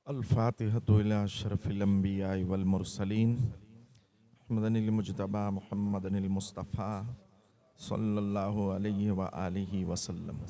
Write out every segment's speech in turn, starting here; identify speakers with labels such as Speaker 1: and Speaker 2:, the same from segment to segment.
Speaker 1: अल-फ़ातिहतु इला अशरफिल अंबिया वल मुरसलीन मुहम्मदिल मुज्तबा मुहम्मदिल मुस्तफ़ा सल्लल्लाहु अलैहि व आलिहि वसल्लम।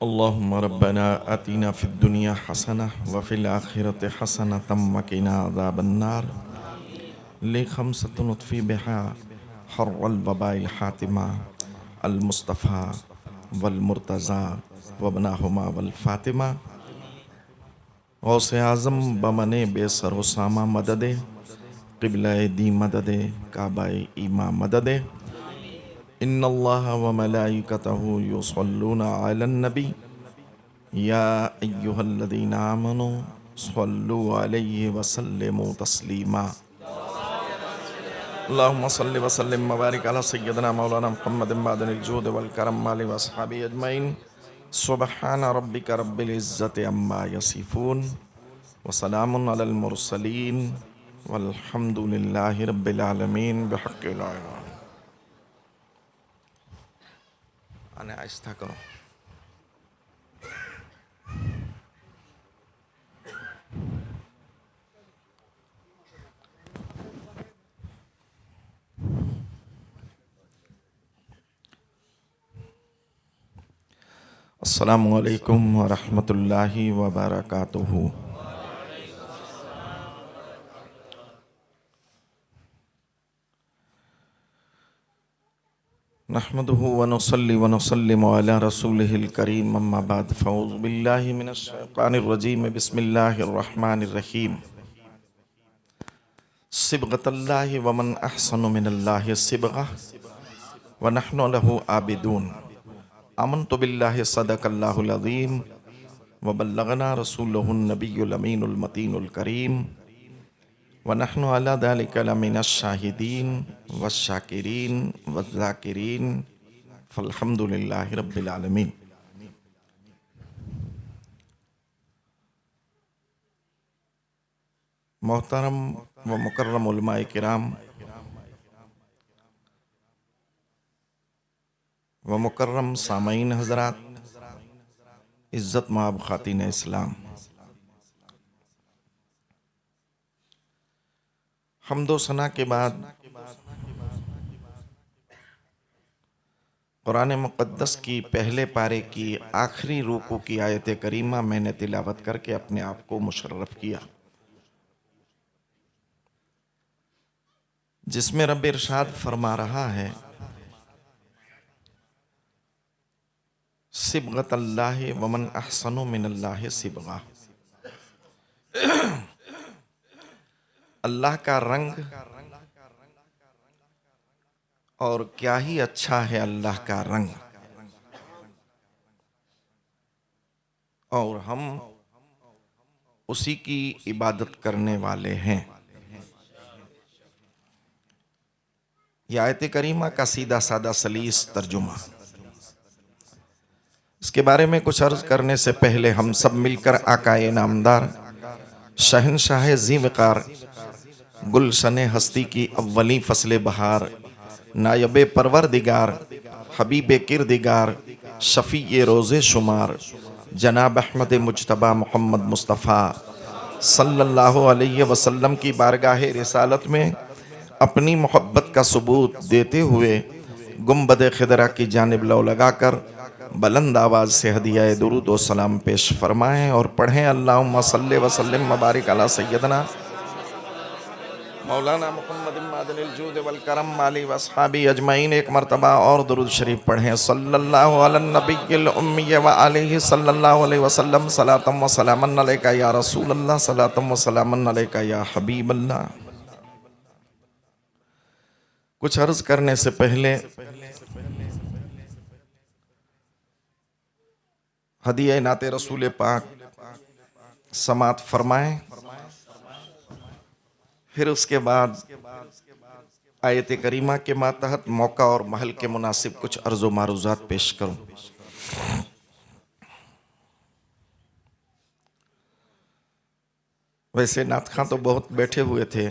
Speaker 1: अल्लाहुम्मा रब्बना आतिना फिद दुनिया हसना व फिल आखिरति हसनतम व क़िना अज़ाबन्नार ले खमसतुन उत्फ़ी बिहा हर्रल वबाइल हातिमा अल मुस्तफ़ा वल मुर्तज़ा वबनाहुमा वल फ़ातिमा गौसे आज़म बमने बेसर सामा मददे क़िबला दी मददे काबाए ईमा मददे इन्नल्लाह व मलाइकतहु युसल्लूना अलन नबी या अय्युहल्लज़ीना आमनू सल्लु अलैहि व सल्लिमू तस्लीमा। अल्लाहुम्मा सल्लि व सल्लिम व बारिक अला सय्यदिना मौलाना मुहम्मदिन बादिल जूद वल करम वालि व अस्हाबी अजमईन। सुब्हाना रब्बिका रब्बिल इज़्ज़ति अम्मा यसिफून व सलामुन अलल मुरसलीन वल्हम्दुलिल्लाहि रब्बिल आलमीन बिहक़्क़ि ला इलाहा। आने आहिस्ता करो। अस्सलामु अलैकुम व रहमतुल्लाहि व बरकातुहू। नहमदुहु व नुसल्ली व नुसल्लिमु अला रसूलिहिल करीम अम्मा बाद फ़अऊज़ु बिल्लाहि मिनश शैतानिर रजीम बिस्मिल्लाहिर रहमानिर रहीम। सिबग़तल्लाहि व मन अहसनु मिनल्लाहि सिबग़ह व नहनु लहु आबिदून। आमन्तु बिल्लाहि सदक़ल्लाहुल अज़ीम व बल्लग़ना रसूलुहुन नबियुल अमीनुल मतीनुल करीम व नहनु अला ज़ालिका लमिनश शाहिदीन वश्शाकिरीन वज़्ज़ाकिरीन फ़ल्हम्दुलिल्लाहि रब्बिल आलमीन। मोहतरम व मुकर्रम उलमाए किराम व मुकर्रम सामईन हज़रात, इज़्ज़त माब ख़ातीन इस्लाम, हम्दो सना के बाद कुरान मुक़द्दस की पहले पारे की आखिरी रूकू की आयत करीमा मैंने तिलावत करके अपने आप को मुशर्रफ किया, जिसमें रब इरशाद फरमा रहा है सिबग़तल्लाहि व मन अहसनु मिनल्लाहि सिबग़ा। अल्लाह का रंग और क्या ही अच्छा है अल्लाह का रंग, और हम उसी की इबादत करने वाले हैं। यह आयत करीमा का सीधा सादा सलीस तर्जुमा। इसके बारे में कुछ अर्ज करने से पहले हम सब मिलकर आकाए नामदार शहनशाह ज़ीवकार गुलशन हस्ती की अव्वली फसले बहार नायब परवरदिगार हबीब किरदिगार शफ़ी रोज़े शुमार जनाब अहमद मुज्तबा मोहम्मद मुस्तफ़ा सल्लल्लाहु अलैहि वसल्लम की बारगाह रिसालत में अपनी मोहब्बत का सबूत देते हुए गुंबद खिदरा की जानिब लो लगाकर बुलंद आवाज़ से हदिया दुरूद व सलाम पेश फरमाएँ और पढ़ें अल्लाहुम्मा सल्लि व सल्लिम व बारिक अला सय्यदना मौलाना मुहम्मद मादनिल जूद वल करम माली वसहाबी अजमईन एक मरतबा और दुरूद शरीफ पढ़ें सल्लल्लाहु अला नबिय्यिल उम्मी व आलिहि सल्लल्लाहु अलैहि वसल्लम सलातम व सलामन अलैका या रसूल अल्लाह सलातम व सलामन अलैका या हबीब अल्लाह। कुछ अर्ज करने से पहले हदिया नाते रसूल पाक समात फरमाएं, फिर उसके बाद आयत करीमा के मातहत मौका और महल के मुनासिब कुछ अर्ज़ो मारूज़ात पेश करूं। वैसे नात खां तो बहुत बैठे हुए थे,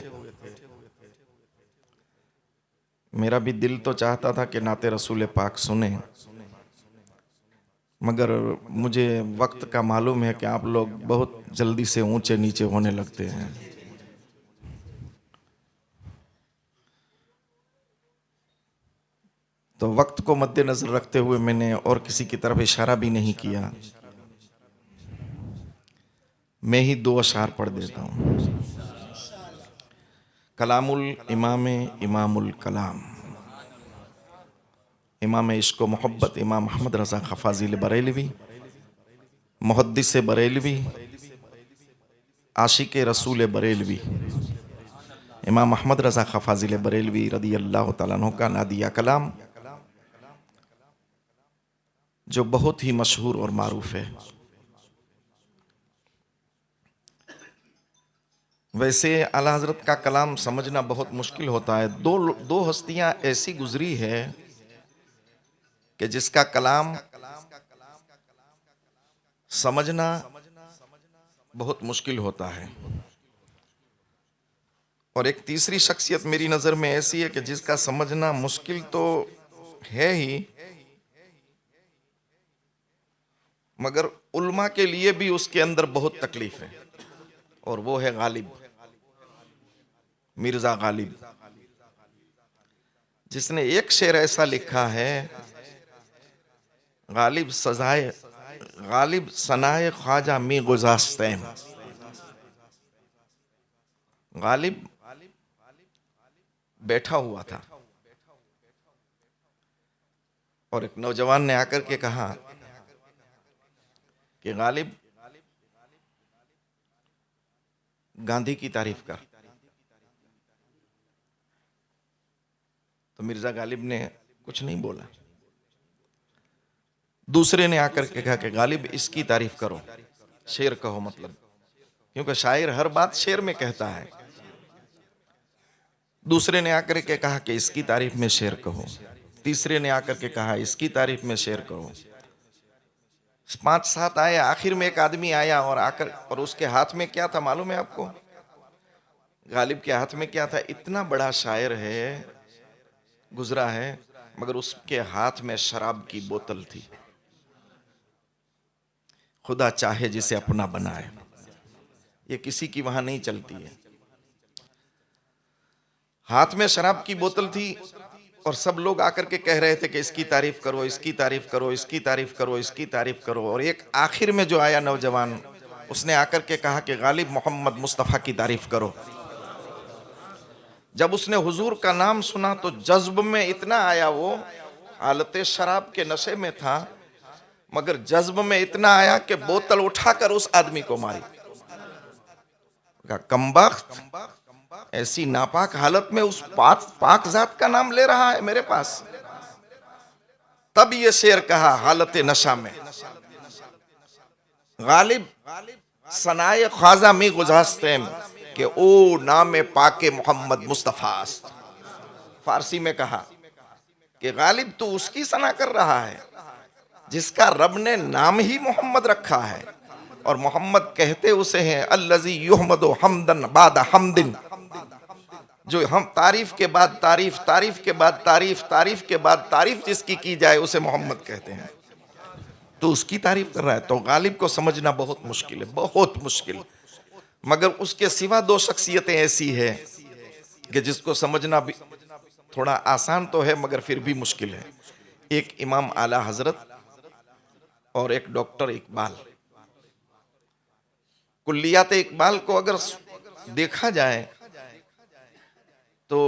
Speaker 1: मेरा भी दिल तो चाहता था कि नाते रसूल पाक सुने, मगर मुझे वक्त का मालूम है कि आप लोग बहुत जल्दी से ऊंचे नीचे होने लगते हैं। तो वक्त को मद्देनजर रखते हुए मैंने और किसी की तरफ इशारा भी नहीं किया, मैं ही दो अशार पढ़ देता हूँ। कलामुल इमामुल कलाम, इमाम इश्क व मोहब्बत इमाम अहमद रज़ा ख़फ़ाज़िल बरेलवी, मुहद्दिस बरेलवी, आशिक रसूल बरेलवी, इमाम अहमद रज़ा ख़फ़ाज़िल बरेलवी रदी अल्लाह तआला अन्हु का नादिया कलाम, जो बहुत ही मशहूर और मारूफ है। वैसे आला हज़रत का कलाम समझना बहुत मुश्किल होता है। दो हस्तियां ऐसी गुजरी है कि जिसका कलाम समझना बहुत मुश्किल होता है, और एक तीसरी शख्सियत मेरी नज़र में ऐसी है कि जिसका समझना मुश्किल तो है ही, मगर उल्मा के लिए भी उसके अंदर बहुत तकलीफ है, और वो है गालिब, मिर्जा गालिब, जिसने एक शेर ऐसा लिखा है, गालिब सनाए ख्वाजा मी गुज़ास्तें। गालिब बैठा हुआ था और एक नौजवान ने आकर के कहा कि गालिब गांधी की तारीफ कर। तो मिर्जा गालिब ने कुछ नहीं बोला। दूसरे ने आकर के कहा कि गालिब इसकी तारीफ करो, शेर कहो, मतलब क्योंकि शायर हर बात शेर में कहता है। दूसरे ने आकर के कहा कि इसकी तारीफ में शेर कहो। तीसरे ने आकर के कहा इसकी तारीफ में शेर कहो। 5-7 आए, आखिर में एक आदमी आया और आकर, और उसके हाथ में क्या था मालूम है आपको? गालिब के हाथ में क्या था? इतना बड़ा शायर है, गुजरा है, मगर उसके हाथ में शराब की बोतल थी। खुदा चाहे जिसे अपना बनाए, ये किसी की वहां नहीं चलती है। हाथ में शराब की बोतल थी और सब लोग आकर के कह रहे थे कि इसकी तारीफ करो, इसकी तारीफ करो, इसकी तारीफ करो, इसकी तारीफ करो। और एक आखिर में जो आया नौजवान, उसने आकर के कहा कि गालिब मोहम्मद मुस्तफ़ा की तारीफ करो। जब उसने हुजूर का नाम सुना तो जज्ब में इतना आया, वो हालत शराब के नशे में था, मगर जज्ब में इतना आया कि बोतल उठाकर उस आदमी को मारी। कमबख्त, ऐसी नापाक हालत में उस पाक जात का नाम ले रहा है मेरे पास। तब ये शेर कहा हालत नशा में, गालिब सनाए ख्वाजा मी गुज़ास्तें कि ओ नाम पाके मोहम्मद मुस्तफ़ा। फारसी में कहा कि गालिब तू उसकी सना कर रहा है जिसका रब ने नाम ही मोहम्मद रखा है, और मोहम्मद कहते उसे हैं अल्लज़ी युहमदु हमदन बाद हमदिन, जो हम तारीफ के बाद तारीफ, तारीफ के बाद तारीफ, तारीफ के बाद तारीफ जिसकी की जाए उसे मोहम्मद कहते हैं। तो उसकी तारीफ कर रहा है। तो गालिब को समझना बहुत मुश्किल है, बहुत मुश्किल। मगर उसके सिवा दो शख्सियतें ऐसी है कि जिसको समझना भी थोड़ा आसान तो है, मगर फिर भी मुश्किल है। एक इमाम आला हजरत और एक डॉक्टर इकबाल। कुल्लियात इकबाल को अगर देखा जाए तो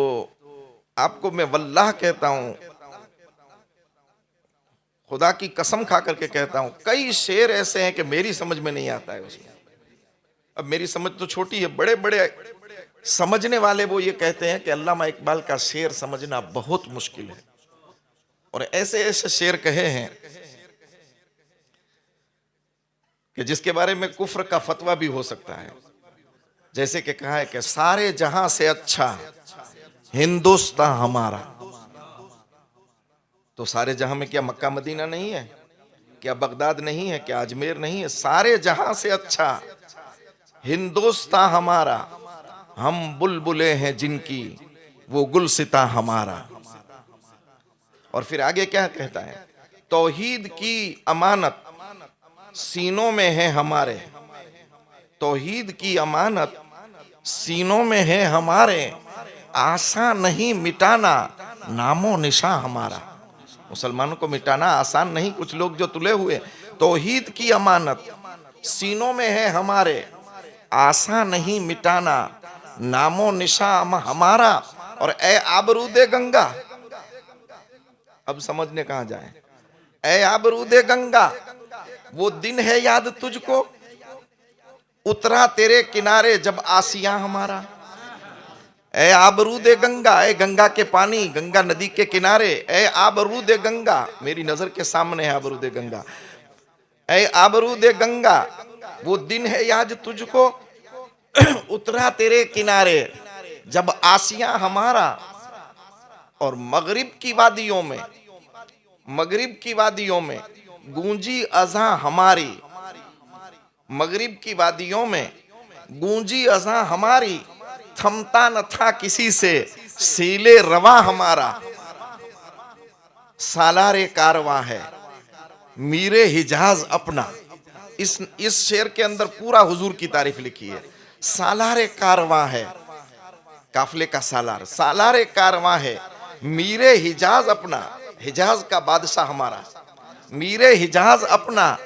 Speaker 1: आपको मैं वल्लाह कहता हूं, खुदा की कसम खा करके कहता हूं, कई शेर ऐसे हैं कि मेरी समझ में नहीं आता है उसमें। अब मेरी समझ तो छोटी है, बड़े बड़े समझने वाले वो ये कहते हैं कि अल्लामा इकबाल का शेर समझना बहुत मुश्किल है, और ऐसे ऐसे शेर कहे हैं कि जिसके बारे में कुफ्र का फतवा भी हो सकता है। जैसे कि कहा है कि सारे जहां से अच्छा हिंदुस्तान हमारा। तो सारे जहां में क्या मक्का मदीना नहीं है, क्या बगदाद नहीं है, क्या अजमेर नहीं है? सारे जहां से अच्छा हिंदुस्तान हमारा, हम बुलबुले हैं जिनकी वो गुलसिता हमारा। और फिर आगे क्या कहता है, तौहीद की अमानत सीनों में है हमारे, तौहीद की अमानत सीनों में है हमारे, आसान नहीं मिटाना नामो निशा हमारा। मुसलमानों को मिटाना आसान नहीं, कुछ लोग जो तुले हुए। तौहीद की अमानत सीनों में है हमारे, आसान नहीं मिटाना नामो निशा हमारा। और ए आबरूदे गंगा, अब समझने कहां जाए, ए आबरूदे गंगा, वो दिन है याद तुझको, उतरा तेरे किनारे जब आसिया हमारा। ए आबरूदे गंगा, ए गंगा के पानी, गंगा नदी के किनारे, ए आबरूदे गंगा, मेरी नजर के सामने है आबरूदे गंगा। ए आबरूदे गंगा, वो दिन है याद तुझको, उतरा तेरे किनारे जब आसिया हमारा। और मगरिब की वादियों में, मगरिब की वादियों में गूंजी अज़ां हमारी, मगरिब की वादियों में गूंजी अज़ां हमारी, थमता न था किसी से सीले रवा हमारा। सालारे कारवां है मीरे हिजाज अपना। इस शेर के अंदर पूरा हुजूर की तारीफ लिखी है। सालारे कारवां है, काफले का सालार, सालारे कारवां है मीरे हिजाज अपना, हिजाज का बादशाह हमारा, मीरे हिजाज अपना।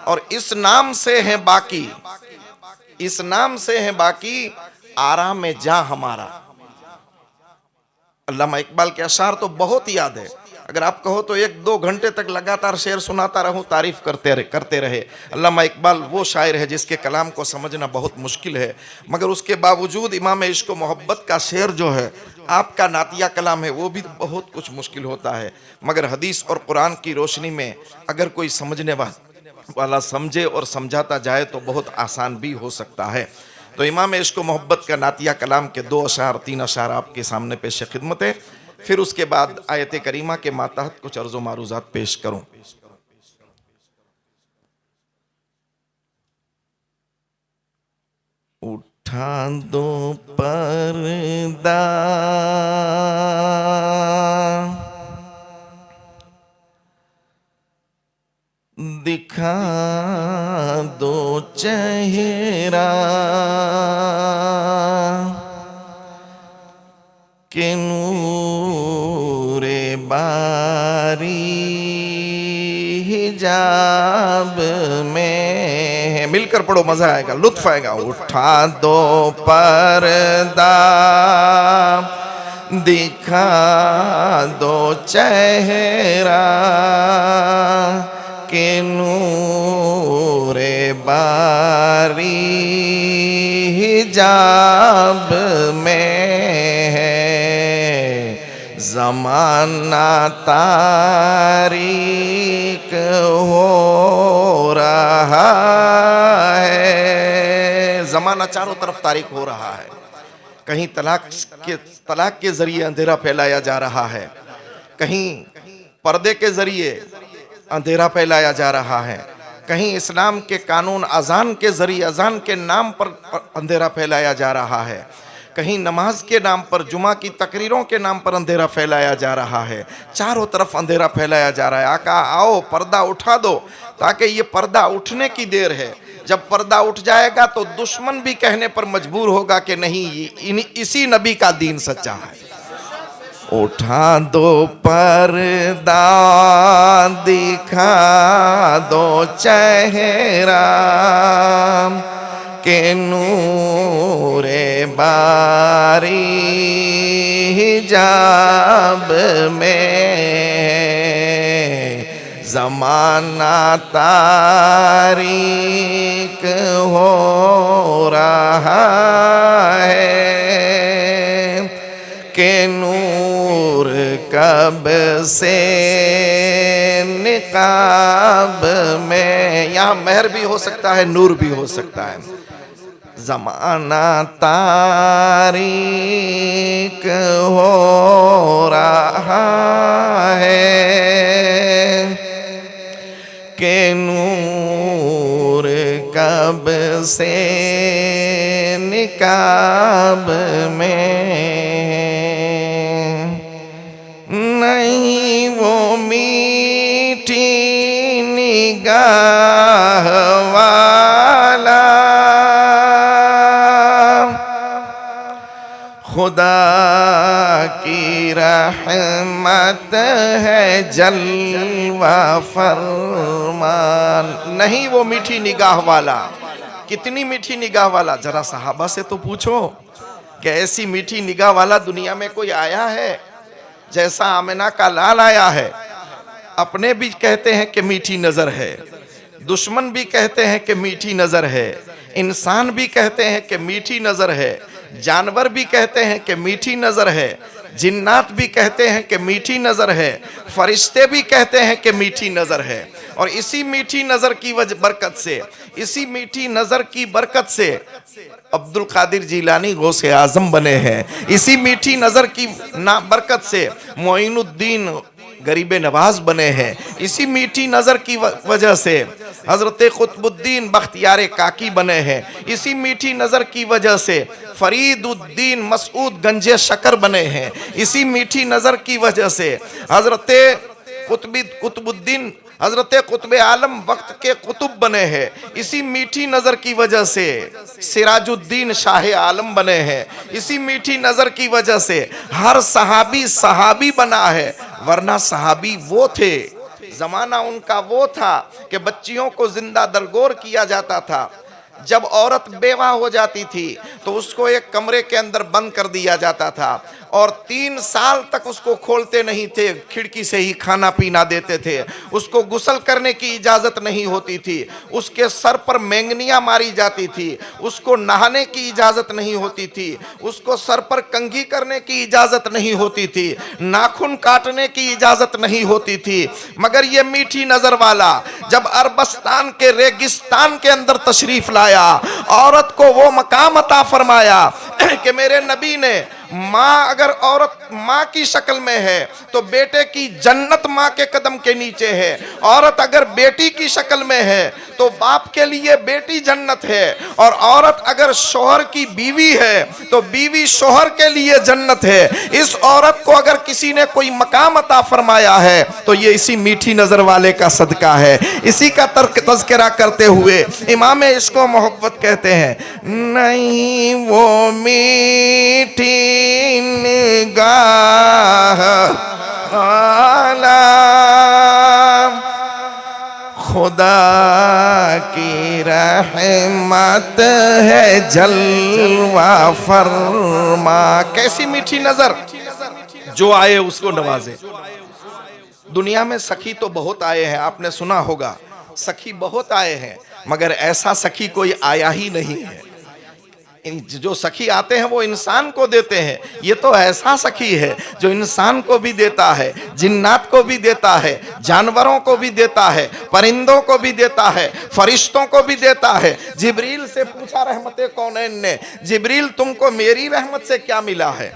Speaker 1: और इस नाम से है बाकी, इस नाम से है बाकी आराम में जा हमारा। अल्लामा इकबाल के अशार तो बहुत याद है, अगर आप कहो तो 1-2 घंटे तक लगातार शेर सुनाता रहूं, तारीफ करते रहे। अल्लामा इकबाल वो शायर है जिसके कलाम को समझना बहुत मुश्किल है, मगर उसके बावजूद इमाम इश्क व मोहब्बत का शेर जो है, आपका नातिया कलाम है, वो भी बहुत कुछ मुश्किल होता है। मगर हदीस और कुरान की रोशनी में अगर कोई समझने वाला समझे और समझाता जाए तो बहुत आसान भी हो सकता है। तो इमाम इश्क व मोहब्बत का नातिया कलाम के 2 अशार 3 अशार आपके सामने पेश खिदमत है। फिर उसके बाद आयत करीमा के मातहत कुछ अर्ज़ो मारूज़ात पेश करूं। उठा दो पर्दा, दिखा दो चेहरा, के नूरे बारी हिजाब में। मिलकर पढ़ो, मजा आएगा, लुत्फ आएगा। उठा दो पर्दा, दिखा दो चेहरा, के नूरे बारी हिजाब में है। ज़माना तारीक हो रहा है, ज़माना चारों तरफ तारीक हो रहा है। कहीं तलाक के जरिए अंधेरा फैलाया जा रहा है, कहीं पर्दे के जरिए अंधेरा फैलाया जा रहा है, कहीं इस्लाम के कानून अजान के जरिए, अजान के नाम पर अंधेरा फैलाया जा रहा है, कहीं नमाज के नाम पर, जुमा की तकरीरों के नाम पर अंधेरा फैलाया जा रहा है। चारों तरफ अंधेरा फैलाया जा रहा है। आका आओ पर्दा उठा दो, ताकि ये पर्दा उठने की देर है। जब पर्दा उठ जाएगा तो दुश्मन भी कहने पर मजबूर होगा कि नहीं, इसी नबी का दीन सच्चा है। उठा दो पर्दा, दिखा दो चेहरा, के नूरे बारी हिजाब में ज़माना तारीक हो रहा है कि नूर कब से निकाब में, यहाँ महर भी हो सकता है, नूर भी हो सकता है। ज़माना तारीक हो रहा है कि नूर कब से निकाब में, नहीं वो मीठी निगाह वाला खुदा की रहमत है जलवा फरमान, नहीं वो मीठी निगाह वाला। कितनी मीठी निगाह वाला, जरा सहाबा से तो पूछो कि ऐसी मीठी निगाह वाला दुनिया में कोई आया है जैसा आमिना का लाल आया है। अपने भी कहते हैं कि मीठी नजर है, दुश्मन भी कहते हैं कि मीठी नजर है, इंसान भी कहते हैं कि मीठी नजर है, जानवर भी कहते हैं कि मीठी नजर है, जिन्नात भी कहते हैं कि मीठी नजर है, फरिश्ते भी कहते हैं कि मीठी नजर है। और इसी मीठी नजर की बरकत से, इसी मीठी नजर की बरकत से अब्दुल कादिर जिलानी गौसे आजम बने हैं। इसी मीठी नजर की बरकत से मोइनुद्दीन गरीब नवाज बने हैं। इसी मीठी नजर की वजह से हजरत कुतुबुद्दीन बख्तियार काकी बने हैं। इसी मीठी नजर की वजह से फरीदुद्दीन मसूद गंजे शकर बने हैं। इसी मीठी नजर की वजह से हजरत कुतुबुद्दीन हजरत कुतुब आलम वक्त के कुतुब बने हैं। इसी मीठी नजर की वजह से सिराजुद्दीन शाह आलम बने हैं। इसी मीठी नजर की वजह से हर सहाबी सहाबी बना है, वरना सहाबी वो थे, जमाना उनका वो था कि बच्चियों को जिंदा दरगोर किया जाता था। जब औरत बेवा हो जाती थी तो उसको एक कमरे के अंदर बंद कर दिया जाता था और 3 साल तक उसको खोलते नहीं थे, खिड़की से ही खाना पीना देते थे। उसको गुस्ल करने की इजाज़त नहीं होती थी, उसके सर पर मैंगनियाँ मारी जाती थी, उसको नहाने की इजाज़त नहीं होती थी, उसको सर पर कंघी करने की इजाज़त नहीं होती थी, नाखून काटने की इजाज़त नहीं होती थी। मगर ये मीठी नज़र वाला जब अरबस्तान के रेगिस्तान के अंदर तशरीफ लाया, औरत को वो मकाम अता फरमाया कि मेरे नबी ने माँ अगर औरत माँ की शक्ल में है तो बेटे की जन्नत माँ के कदम के नीचे है, औरत अगर बेटी की शक्ल में है तो बाप के लिए बेटी जन्नत है, और औरत अगर शोहर की बीवी है तो बीवी शोहर के लिए जन्नत है। इस औरत को अगर किसी ने कोई मकाम अता फरमाया है तो ये इसी मीठी नजर वाले का सदका है। इसी का तज़किरा करते हुए इमाम इश्क़ व मोहब्बत कहते हैं, नहीं वो मीठी निगाह वाला खुदा की रहमत है जलवा फरमा। कैसी मीठी नजर, जो आए उसको नवाजे। दुनिया में सखी तो बहुत आए हैं, आपने सुना होगा, सखी बहुत आए हैं, मगर ऐसा सखी कोई आया ही नहीं है। जो सखी आते हैं वो इंसान को देते हैं, ये तो ऐसा सखी है जो इंसान को भी देता है, जिन्नात को भी देता है, जानवरों को भी देता है, परिंदों को भी देता है, फरिश्तों को भी देता है। जिब्रील से पूछा रहमत कौनैन ने, जिब्रील तुमको मेरी रहमत से क्या मिला है,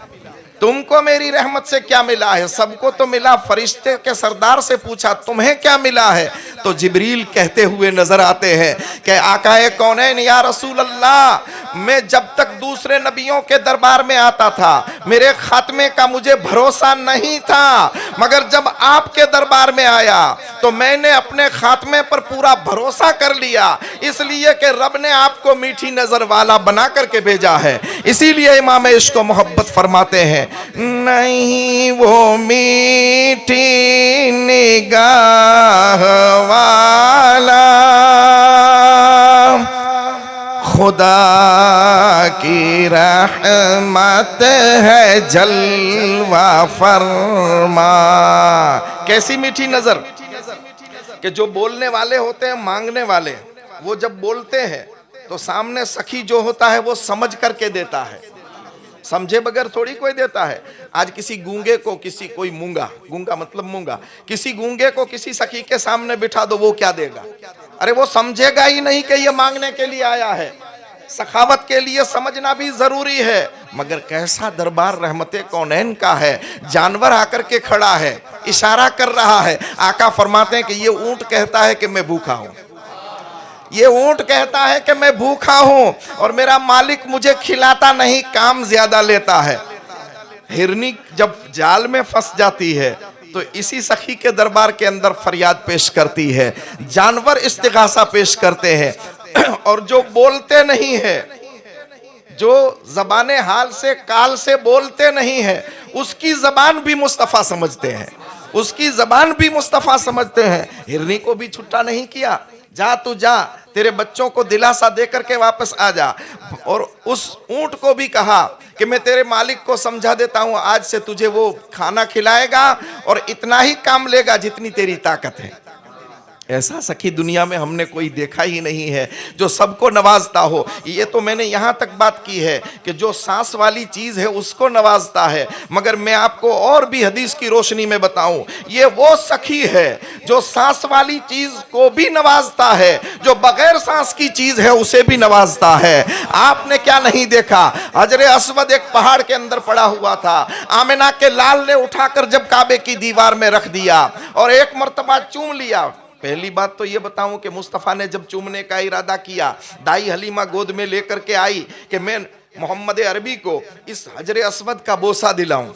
Speaker 1: तुमको मेरी रहमत से क्या मिला है? सबको तो मिला। फरिश्ते के सरदार से पूछा तुम्हें क्या मिला है? तो जिब्रील कहते हुए नजर आते हैं कि आकाए कौनैन या रसूल अल्लाह, मैं जब तक दूसरे नबियों के दरबार में आता था मेरे खात्मे का मुझे भरोसा नहीं था, मगर जब आपके दरबार में आया तो मैंने अपने खात्मे पर पूरा भरोसा कर लिया, इसलिए कि रब ने आपको मीठी नजर वाला बना करके भेजा है। इसीलिए इमाम इश्क़ व मोहब्बत फरमाते हैं, नहीं वो मीठी निगाह वाला खुदा की रहमत है जलवा फरमा। कैसी मीठी नजर कि जो बोलने वाले होते हैं, मांगने वाले, वो जब बोलते हैं तो सामने सखी जो होता है वो समझ करके देता है, समझे बगैर थोड़ी कोई देता है। आज किसी गूंगे को, किसी कोई मूंगा, गूंगा मतलब मूंगा, किसी गूंगे को किसी सखी के सामने बिठा दो, वो क्या देगा? अरे वो समझेगा ही नहीं कि ये मांगने के लिए आया है। सखावत के लिए समझना भी जरूरी है। मगर कैसा दरबार रहमते कौनैन का है, जानवर आकर के खड़ा है, इशारा कर रहा है। आका फरमाते हैं कि ये ऊंट कहता है कि मैं भूखा हूं, ये ऊंट कहता है कि मैं भूखा हूं और मेरा मालिक मुझे खिलाता नहीं, काम ज्यादा लेता है। हिरनी जब जाल में फंस जाती है तो इसी सखी के दरबार के अंदर फरियाद पेश करती है, जानवर इस्तिगासा पेश करते हैं। और जो बोलते नहीं है, जो जबाने हाल से काल से बोलते नहीं है, उसकी जबान भी मुस्तफा समझते हैं, उसकी जबान भी मुस्तफा समझते हैं। हिरनी को भी छुट्टा नहीं किया, जा तू जा, तेरे बच्चों को दिलासा दे करके वापस आ जा। और उस ऊंट को भी कहा कि मैं तेरे मालिक को समझा देता हूं, आज से तुझे वो खाना खिलाएगा और इतना ही काम लेगा जितनी तेरी ताकत है। ऐसा सखी दुनिया में हमने कोई देखा ही नहीं है जो सबको नवाजता हो। ये तो मैंने यहाँ तक बात की है कि जो सांस वाली चीज़ है उसको नवाजता है, मगर मैं आपको और भी हदीस की रोशनी में बताऊं, ये वो सखी है जो सांस वाली चीज़ को भी नवाजता है, जो बगैर सांस की चीज़ है उसे भी नवाजता है। आपने क्या नहीं देखा, हजरे अस्वद एक पहाड़ के अंदर पड़ा हुआ था, आमिना के लाल ने उठाकर जब काबे की दीवार में रख दिया और एक मर्तबा चूम लिया। पहली बात तो ये बताऊं कि मुस्तफ़ा ने जब चूमने का इरादा किया, दाई हलीमा गोद में लेकर के आई कि मैं मोहम्मद अरबी को इस हजरे अस्वद का बोसा दिलाऊं।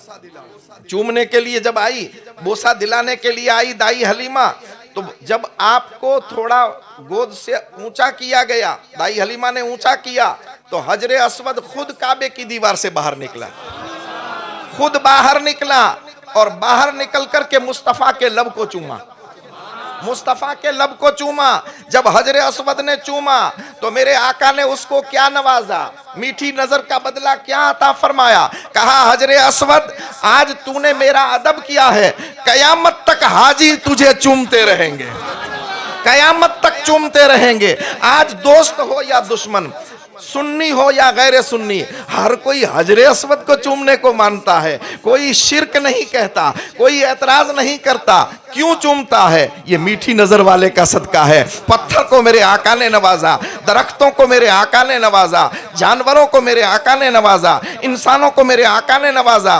Speaker 1: चूमने के लिए जब आई, बोसा दिलाने के लिए आई दाई हलीमा, तो जब आपको थोड़ा गोद से ऊंचा किया गया, दाई हलीमा ने ऊंचा किया, तो हजरे अस्वद खुद काबे की दीवार से बाहर निकला, खुद बाहर निकला और बाहर निकल करके मुस्तफ़ा के लब को चूमा, मुस्तफा के लब को चूमा। जब हजरे अस्वद ने चूमा तो मेरे आका ने उसको क्या नवाजा, मीठी नजर का बदला क्या अता फरमाया। कहा, हजरे अस्वद आज तूने मेरा अदब किया है, कयामत तक हाजी तुझे चूमते रहेंगे, कयामत तक चूमते रहेंगे। आज दोस्त हो या दुश्मन, सुन्नी हो या गैर सुन्नी, हर कोई हजरे अस्वद को चूमने को मानता है। कोई शिर्क नहीं कहता, कोई एतराज नहीं करता। क्यों चूमता है? ये मीठी नजर वाले का सदका है। पत्थर को मेरे आका ने नवाजा, दरख्तों को मेरे आका ने नवाजा, जानवरों को मेरे आका ने नवाजा, इंसानों को मेरे आका ने नवाजा,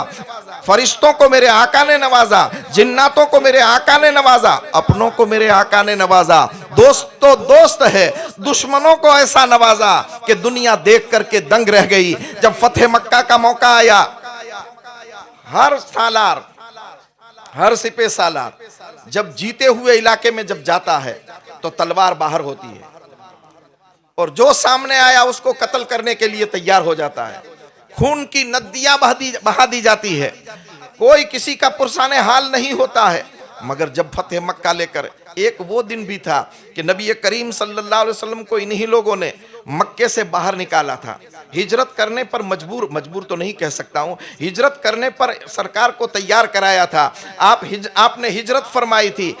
Speaker 1: फरिश्तों को मेरे आका ने नवाजा, जिन्नातों को मेरे आका ने नवाजा, अपनों को मेरे आका ने नवाजा। दोस्त तो दोस्त है, दुश्मनों को ऐसा नवाजा कि दुनिया देख करके दंग रह गई। जब फतेह मक्का का मौका आया, हर सालार, हर सिपे सालार जब जीते हुए इलाके में जब जाता है तो तलवार बाहर होती है और जो सामने आया उसको कत्ल करने के लिए तैयार हो जाता है। खून की नदियां बहा दी जाती है, कोई किसी का पुरसाने हाल नहीं होता है। मगर जब फतेह मक्का लेकर, एक वो दिन भी था कि नबी करीम सल्लल्लाहु अलैहि वसल्लम को इन्हीं लोगों ने मक्के से बाहर निकाला था। हिजरत करने पर मजबूर तो नहीं कह सकता हूँ, हिजरत करने पर सरकार को तैयार कराया था। आपने हिजरत फरमाई थी।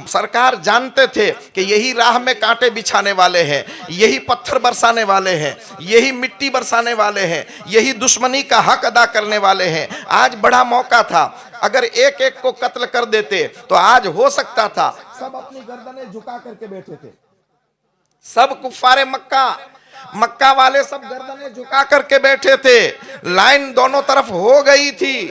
Speaker 1: सरकार जानते थे कि यही राह में कांटे बिछाने वाले हैं, यही पत्थर बरसाने वाले हैं, यही मिट्टी बरसाने वाले हैं, यही दुश्मनी का हक अदा करने वाले हैं। आज बड़ा मौका था, अगर एक एक को कत्ल कर देते तो आज हो सकता था सब अपनी गर्दनें झुका करके बैठे थे, सब कुफ्फारे मक्का वाले सब गर्दनें झुका करके बैठे थे। लाइन दोनों तरफ हो गई थी,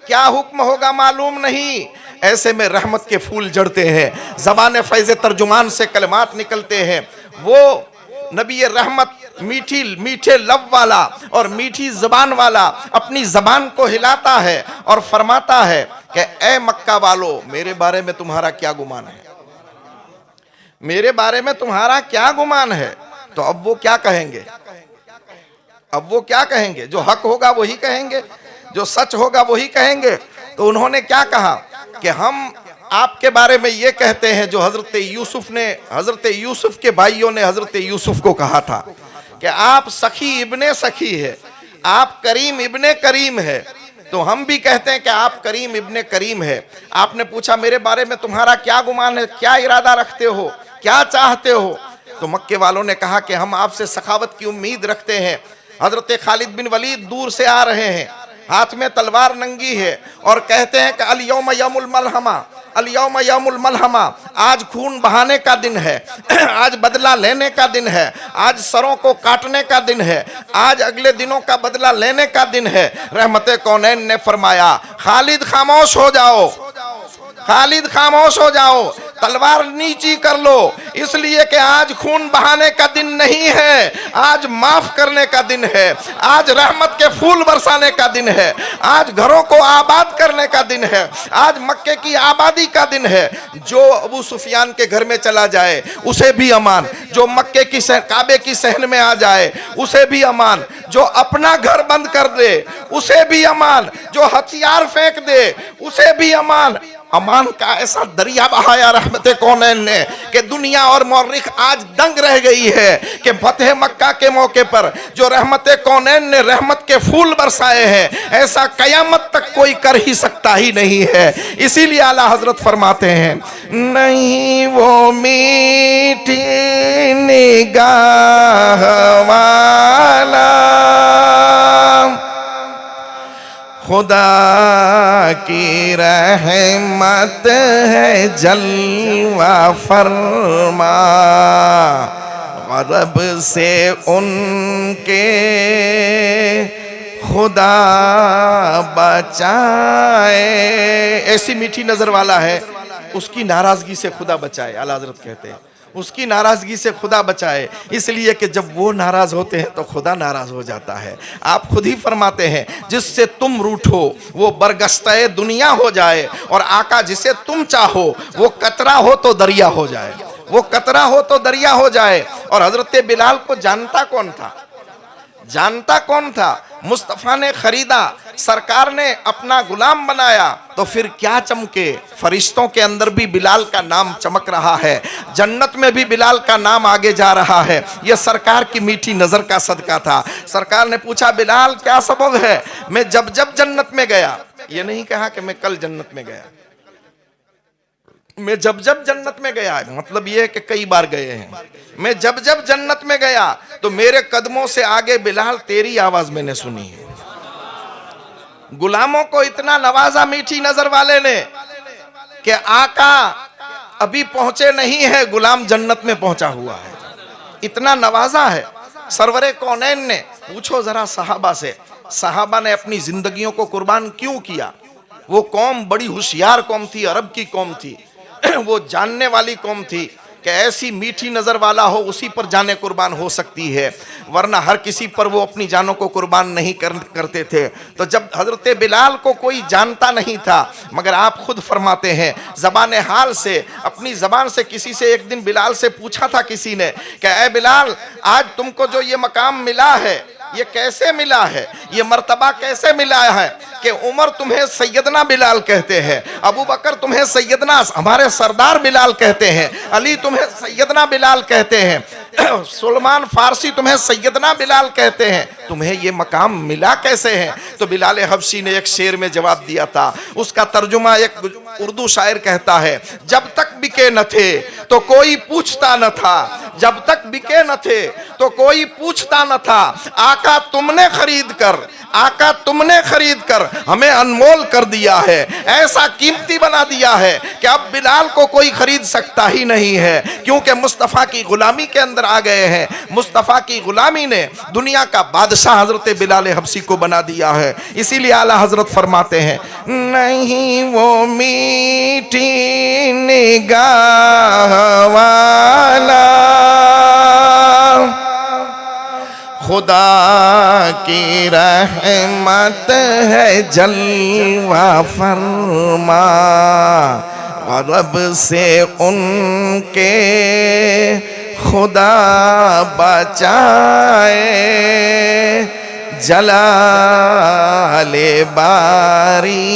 Speaker 1: क्या हुक्म होगा मालूम नहीं। ऐसे में रहमत के फूल जड़ते हैं, ज़बान फैज़ तर्जुमान से कलमात निकलते हैं। वो नबी रहमत मीठे लब वाला और मीठी जबान वाला अपनी जबान को हिलाता है और फरमाता है कि ए मक्का वालों, मेरे बारे में तुम्हारा क्या गुमान है, मेरे बारे में तुम्हारा क्या गुमान है। तो अब वो क्या कहेंगे, अब वो क्या कहेंगे? जो हक होगा वही कहेंगे, जो सच होगा वही कहेंगे। तो उन्होंने क्या कहा कि हम आपके बारे में ये कहते हैं जो हजरत यूसुफ के भाइयों ने हजरत यूसुफ को कहा था कि आप सखी इब्ने सखी है, आप करीम इब्ने करीम है, तो हम भी कहते हैं कि आप करीम इब्ने करीम है। आपने पूछा मेरे बारे में तुम्हारा क्या गुमान है, क्या इरादा रखते हो, क्या चाहते हो? तो मक्के वालों ने कहा कि हम आपसे सखावत की उम्मीद रखते हैं। हजरत खालिद बिन वलीद दूर से आ रहे हैं, हाथ में तलवार नंगी है और कहते हैं कि अल यौम यौमुल मलहमा, अल यौम यौमुल मलहमा, आज खून बहाने का दिन है, आज बदला लेने का दिन है, आज सरों को काटने का दिन है, आज अगले दिनों का बदला लेने का दिन है। रहमते कौनैन ने फरमाया खालिद खामोश हो जाओ, खालिद खामोश हो जाओ, तलवार नीची कर लो, इसलिए कि आज खून बहाने का दिन नहीं है, आज माफ करने का दिन है, आज रहमत के फूल बरसाने का दिन है, आज घरों को आबाद करने का दिन है, आज मक्के की आबादी का दिन है। जो अबू सुफियान के घर में चला जाए उसे भी अमान, जो मक्के की काबे की सहन में आ जाए उसे भी अमान, जो अपना घर बंद कर दे उसे भी अमान, जो हथियार फेंक दे उसे भी अमान। अमान का ऐसा दरिया बहाया रहमते कौनैन ने कि दुनिया और मौरिख आज दंग रह गई है कि फतेह मक्का के मौके पर जो रहमते कौनैन ने रहमत के फूल बरसाए हैं, ऐसा कयामत तक कोई कर ही सकता ही नहीं है। इसीलिए आला हजरत फरमाते हैं नहीं वो मीठी निगाह वाला खुदा की रहमत है जलवा फरमा, गज़ब से उनके खुदा बचाए। ऐसी मीठी नजर वाला है, उसकी नाराजगी से खुदा बचाए। आला हज़रत कहते हैं उसकी नाराजगी से खुदा बचाए, इसलिए कि जब वो नाराज होते हैं तो खुदा नाराज हो जाता है। आप खुद ही फरमाते हैं जिससे तुम रूठो वो बरगस्ते दुनिया हो जाए, और आका जिसे तुम चाहो वो कतरा हो तो दरिया हो जाए, वो कतरा हो तो दरिया हो जाए। और हजरत बिलाल को जानता कौन था? जानता कौन था? मुस्तफ़ा ने खरीदा, सरकार ने अपना गुलाम बनाया, तो फिर क्या चमके। फरिश्तों के अंदर भी बिलाल का नाम चमक रहा है, जन्नत में भी बिलाल का नाम आगे जा रहा है। यह सरकार की मीठी नजर का सदका था। सरकार ने पूछा बिलाल क्या सबब है? मैं जब जब जन्नत में गया, ये नहीं कहा कि मैं कल जन्नत में गया, मैं जब जब जन्नत में गया, मतलब यह है कि कई बार गए हैं। मैं जब जब जन्नत में गया तो मेरे कदमों से आगे बिलाल तेरी आवाज मैंने सुनी है। गुलामों को इतना नवाजा मीठी नजर वाले ने कि आका अभी पहुंचे नहीं है, गुलाम जन्नत में पहुंचा हुआ है, इतना नवाजा है सरवरे कौनैन ने। पूछो जरा सहाबा से, सहाबा ने अपनी जिंदगियों को कुर्बान क्यों किया? वो कौम बड़ी होशियार कौम थी, अरब की कौम थी, वो जानने वाली कौम थी कि ऐसी मीठी नजर वाला हो उसी पर जाने कुर्बान हो सकती है, वरना हर किसी पर वो अपनी जानों को कुर्बान नहीं करते थे। तो जब हजरत बिलाल को कोई जानता नहीं था, मगर आप खुद फरमाते हैं जबान हाल से, अपनी जबान से किसी से एक दिन बिलाल से पूछा था किसी ने कि ऐ बिलाल, आज तुमको जो ये मकाम मिला है ये कैसे मिला है, ये मर्तबा कैसे मिला है कि उमर तुम्हें सैयदना बिलाल कहते हैं, अबू बकर तुम्हें सैयदना हमारे सरदार बिलाल कहते हैं, अली तुम्हें सैयदना बिलाल कहते हैं, सुलेमान फारसी तुम्हें सैयदना बिलाल कहते हैं, तुम्हें ये मकाम मिला कैसे है? तो बिलाल हबशी ने एक शेर में जवाब दिया था, उसका तर्जुमा एक उर्दू शायर कहता है, जब तक बिके न थे तो कोई पूछता न था, जब तक बिके न थे तो कोई पूछता न था, आका तुमने खरीद कर, आका तुमने खरीद कर हमें अनमोल कर दिया है, ऐसा कीमती बना दिया है कि अब बिलाल को कोई खरीद सकता ही नहीं है, क्योंकि मुस्तफ़ा की गुलामी के अंदर आ गए हैं। मुस्तफ़ा की गुलामी ने दुनिया का बादशाह हजरत बिलाल हबशी को बना दिया है। इसीलिए आला हजरत फरमाते हैं नहीं वो मीठी निगाह वाला खुदा की रहमत है जलवा फरमा, गज़ब से उनके खुदा बचाए, जलाले बारी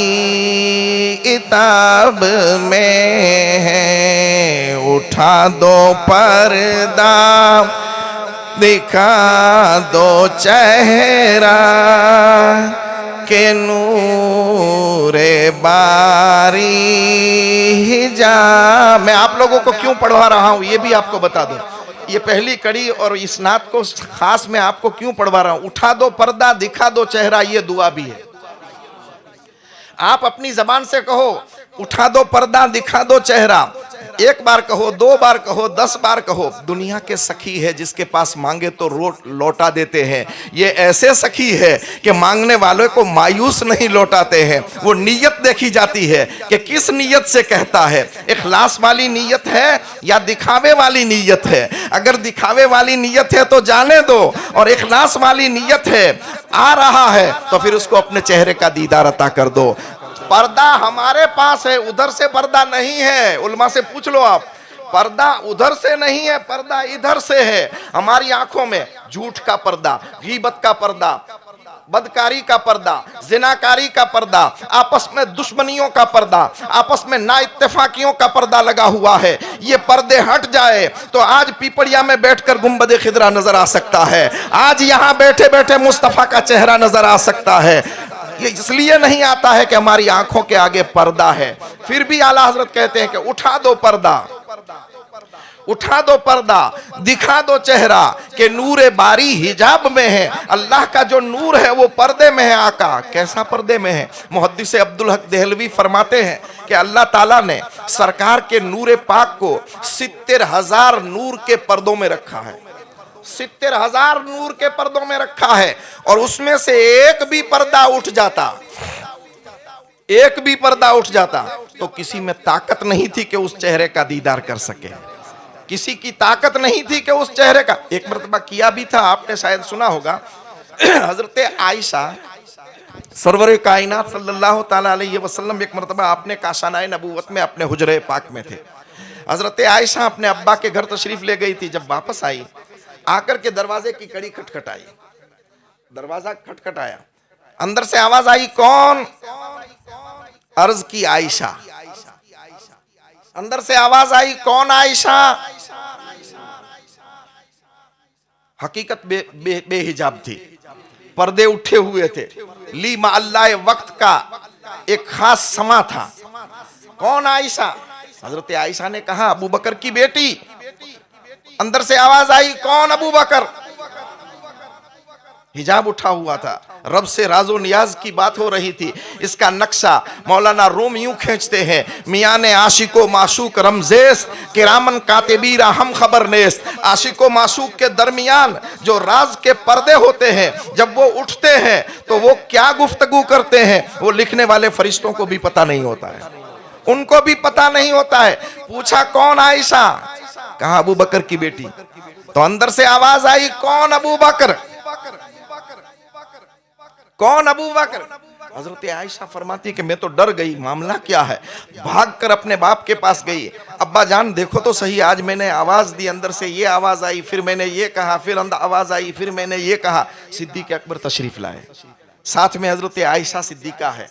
Speaker 1: इताब में है, उठा दो पर्दा दिखा दो चेहरा के नूरे बारी हिजाब। मैं आप लोगों को क्यों पढ़वा रहा हूं ये भी आपको बता दूं। ये पहली कड़ी और इस नात को खास मैं आपको क्यों पढ़वा रहा हूं। उठा दो पर्दा दिखा दो चेहरा, ये दुआ भी है। आप अपनी जबान से कहो उठा दो पर्दा दिखा दो चेहरा, एक बार कहो, 2 बार कहो, 10 बार कहो। दुनिया के सखी है जिसके पास मांगे तो लौटा देते हैं। ये ऐसे सखी है कि मांगने वालों को मायूस नहीं लौटाते हैं। वो नीयत देखी जाती है कि किस नीयत से कहता है, इखलास वाली नीयत है या दिखावे वाली नीयत है। अगर दिखावे वाली नीयत है तो जाने दो, और इखलास वाली नीयत है, आ रहा है तो फिर उसको अपने चेहरे का दीदार अता कर दो। पर्दा हमारे पास है, उधर से पर्दा नहीं है। उलमा से पूछ लो आप, पर्दा उधर से नहीं है, पर्दा इधर से है। हमारी आंखों में झूठ का पर्दा, गीबत का पर्दा, बदकारी का पर्दा, जिनाकारी का पर्दा, आपस में दुश्मनियों का पर्दा, आपस में नाइत्तेफाकियों का पर्दा लगा हुआ है। ये पर्दे हट जाए तो आज पीपड़िया में बैठकर गुंबद खिदरा नजर आ सकता है। आज यहाँ बैठे बैठे मुस्तफा का चेहरा नजर आ सकता है। ये इसलिए नहीं आता है कि हमारी आंखों के आगे पर्दा है। फिर भी आला हजरत कहते हैं कि उठा दो पर्दा, उठा दो पर्दा दिखा दो चेहरा के नूरे बारी हिजाब में है। अल्लाह का जो नूर है वो पर्दे में है। आका कैसा पर्दे में है? मुहद्दिस अब्दुल हक देहलवी फरमाते हैं कि अल्लाह ताला ने सरकार के नूरे पाक को 70,000 नूर के पर्दों में रखा है। 70,000 नूर के पर्दों में रखा है, और उसमें से एक भी पर्दा उठ जाता, एक भी पर्दा उठ जाता तो किसी में ताकत नहीं थी कि उस चेहरे का दीदार कर सके। किसी की ताकत नहीं थी कि उस चेहरे का। एक मर्तबा किया भी था, आपने शायद सुना होगा। हजरत आयशा सरवरे कायनात सल्लल्लाहु ताला अलैहि वसल्लम एक मर्तबा आपने काशानाए नबूवत में अपने हुजरे पाक में थे। हजरत आयशा अपने अब्बा के घर तशरीफ ले गई थी। जब वापस आई, आकर के दरवाजे की कड़ी खटखटाई, दरवाजा खटखटाया, अंदर से आवाज आई, कौन? अर्ज की आयशा। अंदर से आवाज आई, कौन आयशा? हकीकत बेहिजाब थी, पर्दे उठे हुए थे। ली मा अल्लाह वक्त का एक खास समा था। कौन आयशा? हजरत आयशा ने कहा, अबू बकर की बेटी। अंदर से आवाज आई, कौन? अबू बकर। हिजाब उठा हुआ था, रब से राजो नियाज की बात हो रही थी। इसका नक्शा मौलाना रूम यूं खींचते हैं, मियाँ ने आशिको माशूक रमजेस किरामन कातिबीरा हम खबर नेस। आशिको माशूक के दरमियान जो राज के पर्दे होते हैं, जब वो उठते हैं तो वो क्या गुफ्तगू करते हैं वो लिखने वाले फरिश्तों को भी पता नहीं होता है, उनको भी पता नहीं होता है। पूछा, कौन आयशा? कहा, अबू बकर की बेटी। तो अंदर से आवाज आई, कौन अबू बकर? कौन अबू बकर? हजरत आयशा फरमाती कि मैं तो डर गई, मामला क्या है। भागकर अपने बाप के पास गई, अब्बा जान देखो तो सही, आज मैंने आवाज दी, अंदर से ये आवाज आई, फिर मैंने ये कहा, फिर अंदर आवाज आई, फिर मैंने ये कहा। सिद्दीक अकबर तशरीफ लाए, साथ में हजरत आयशा सिद्दीका है,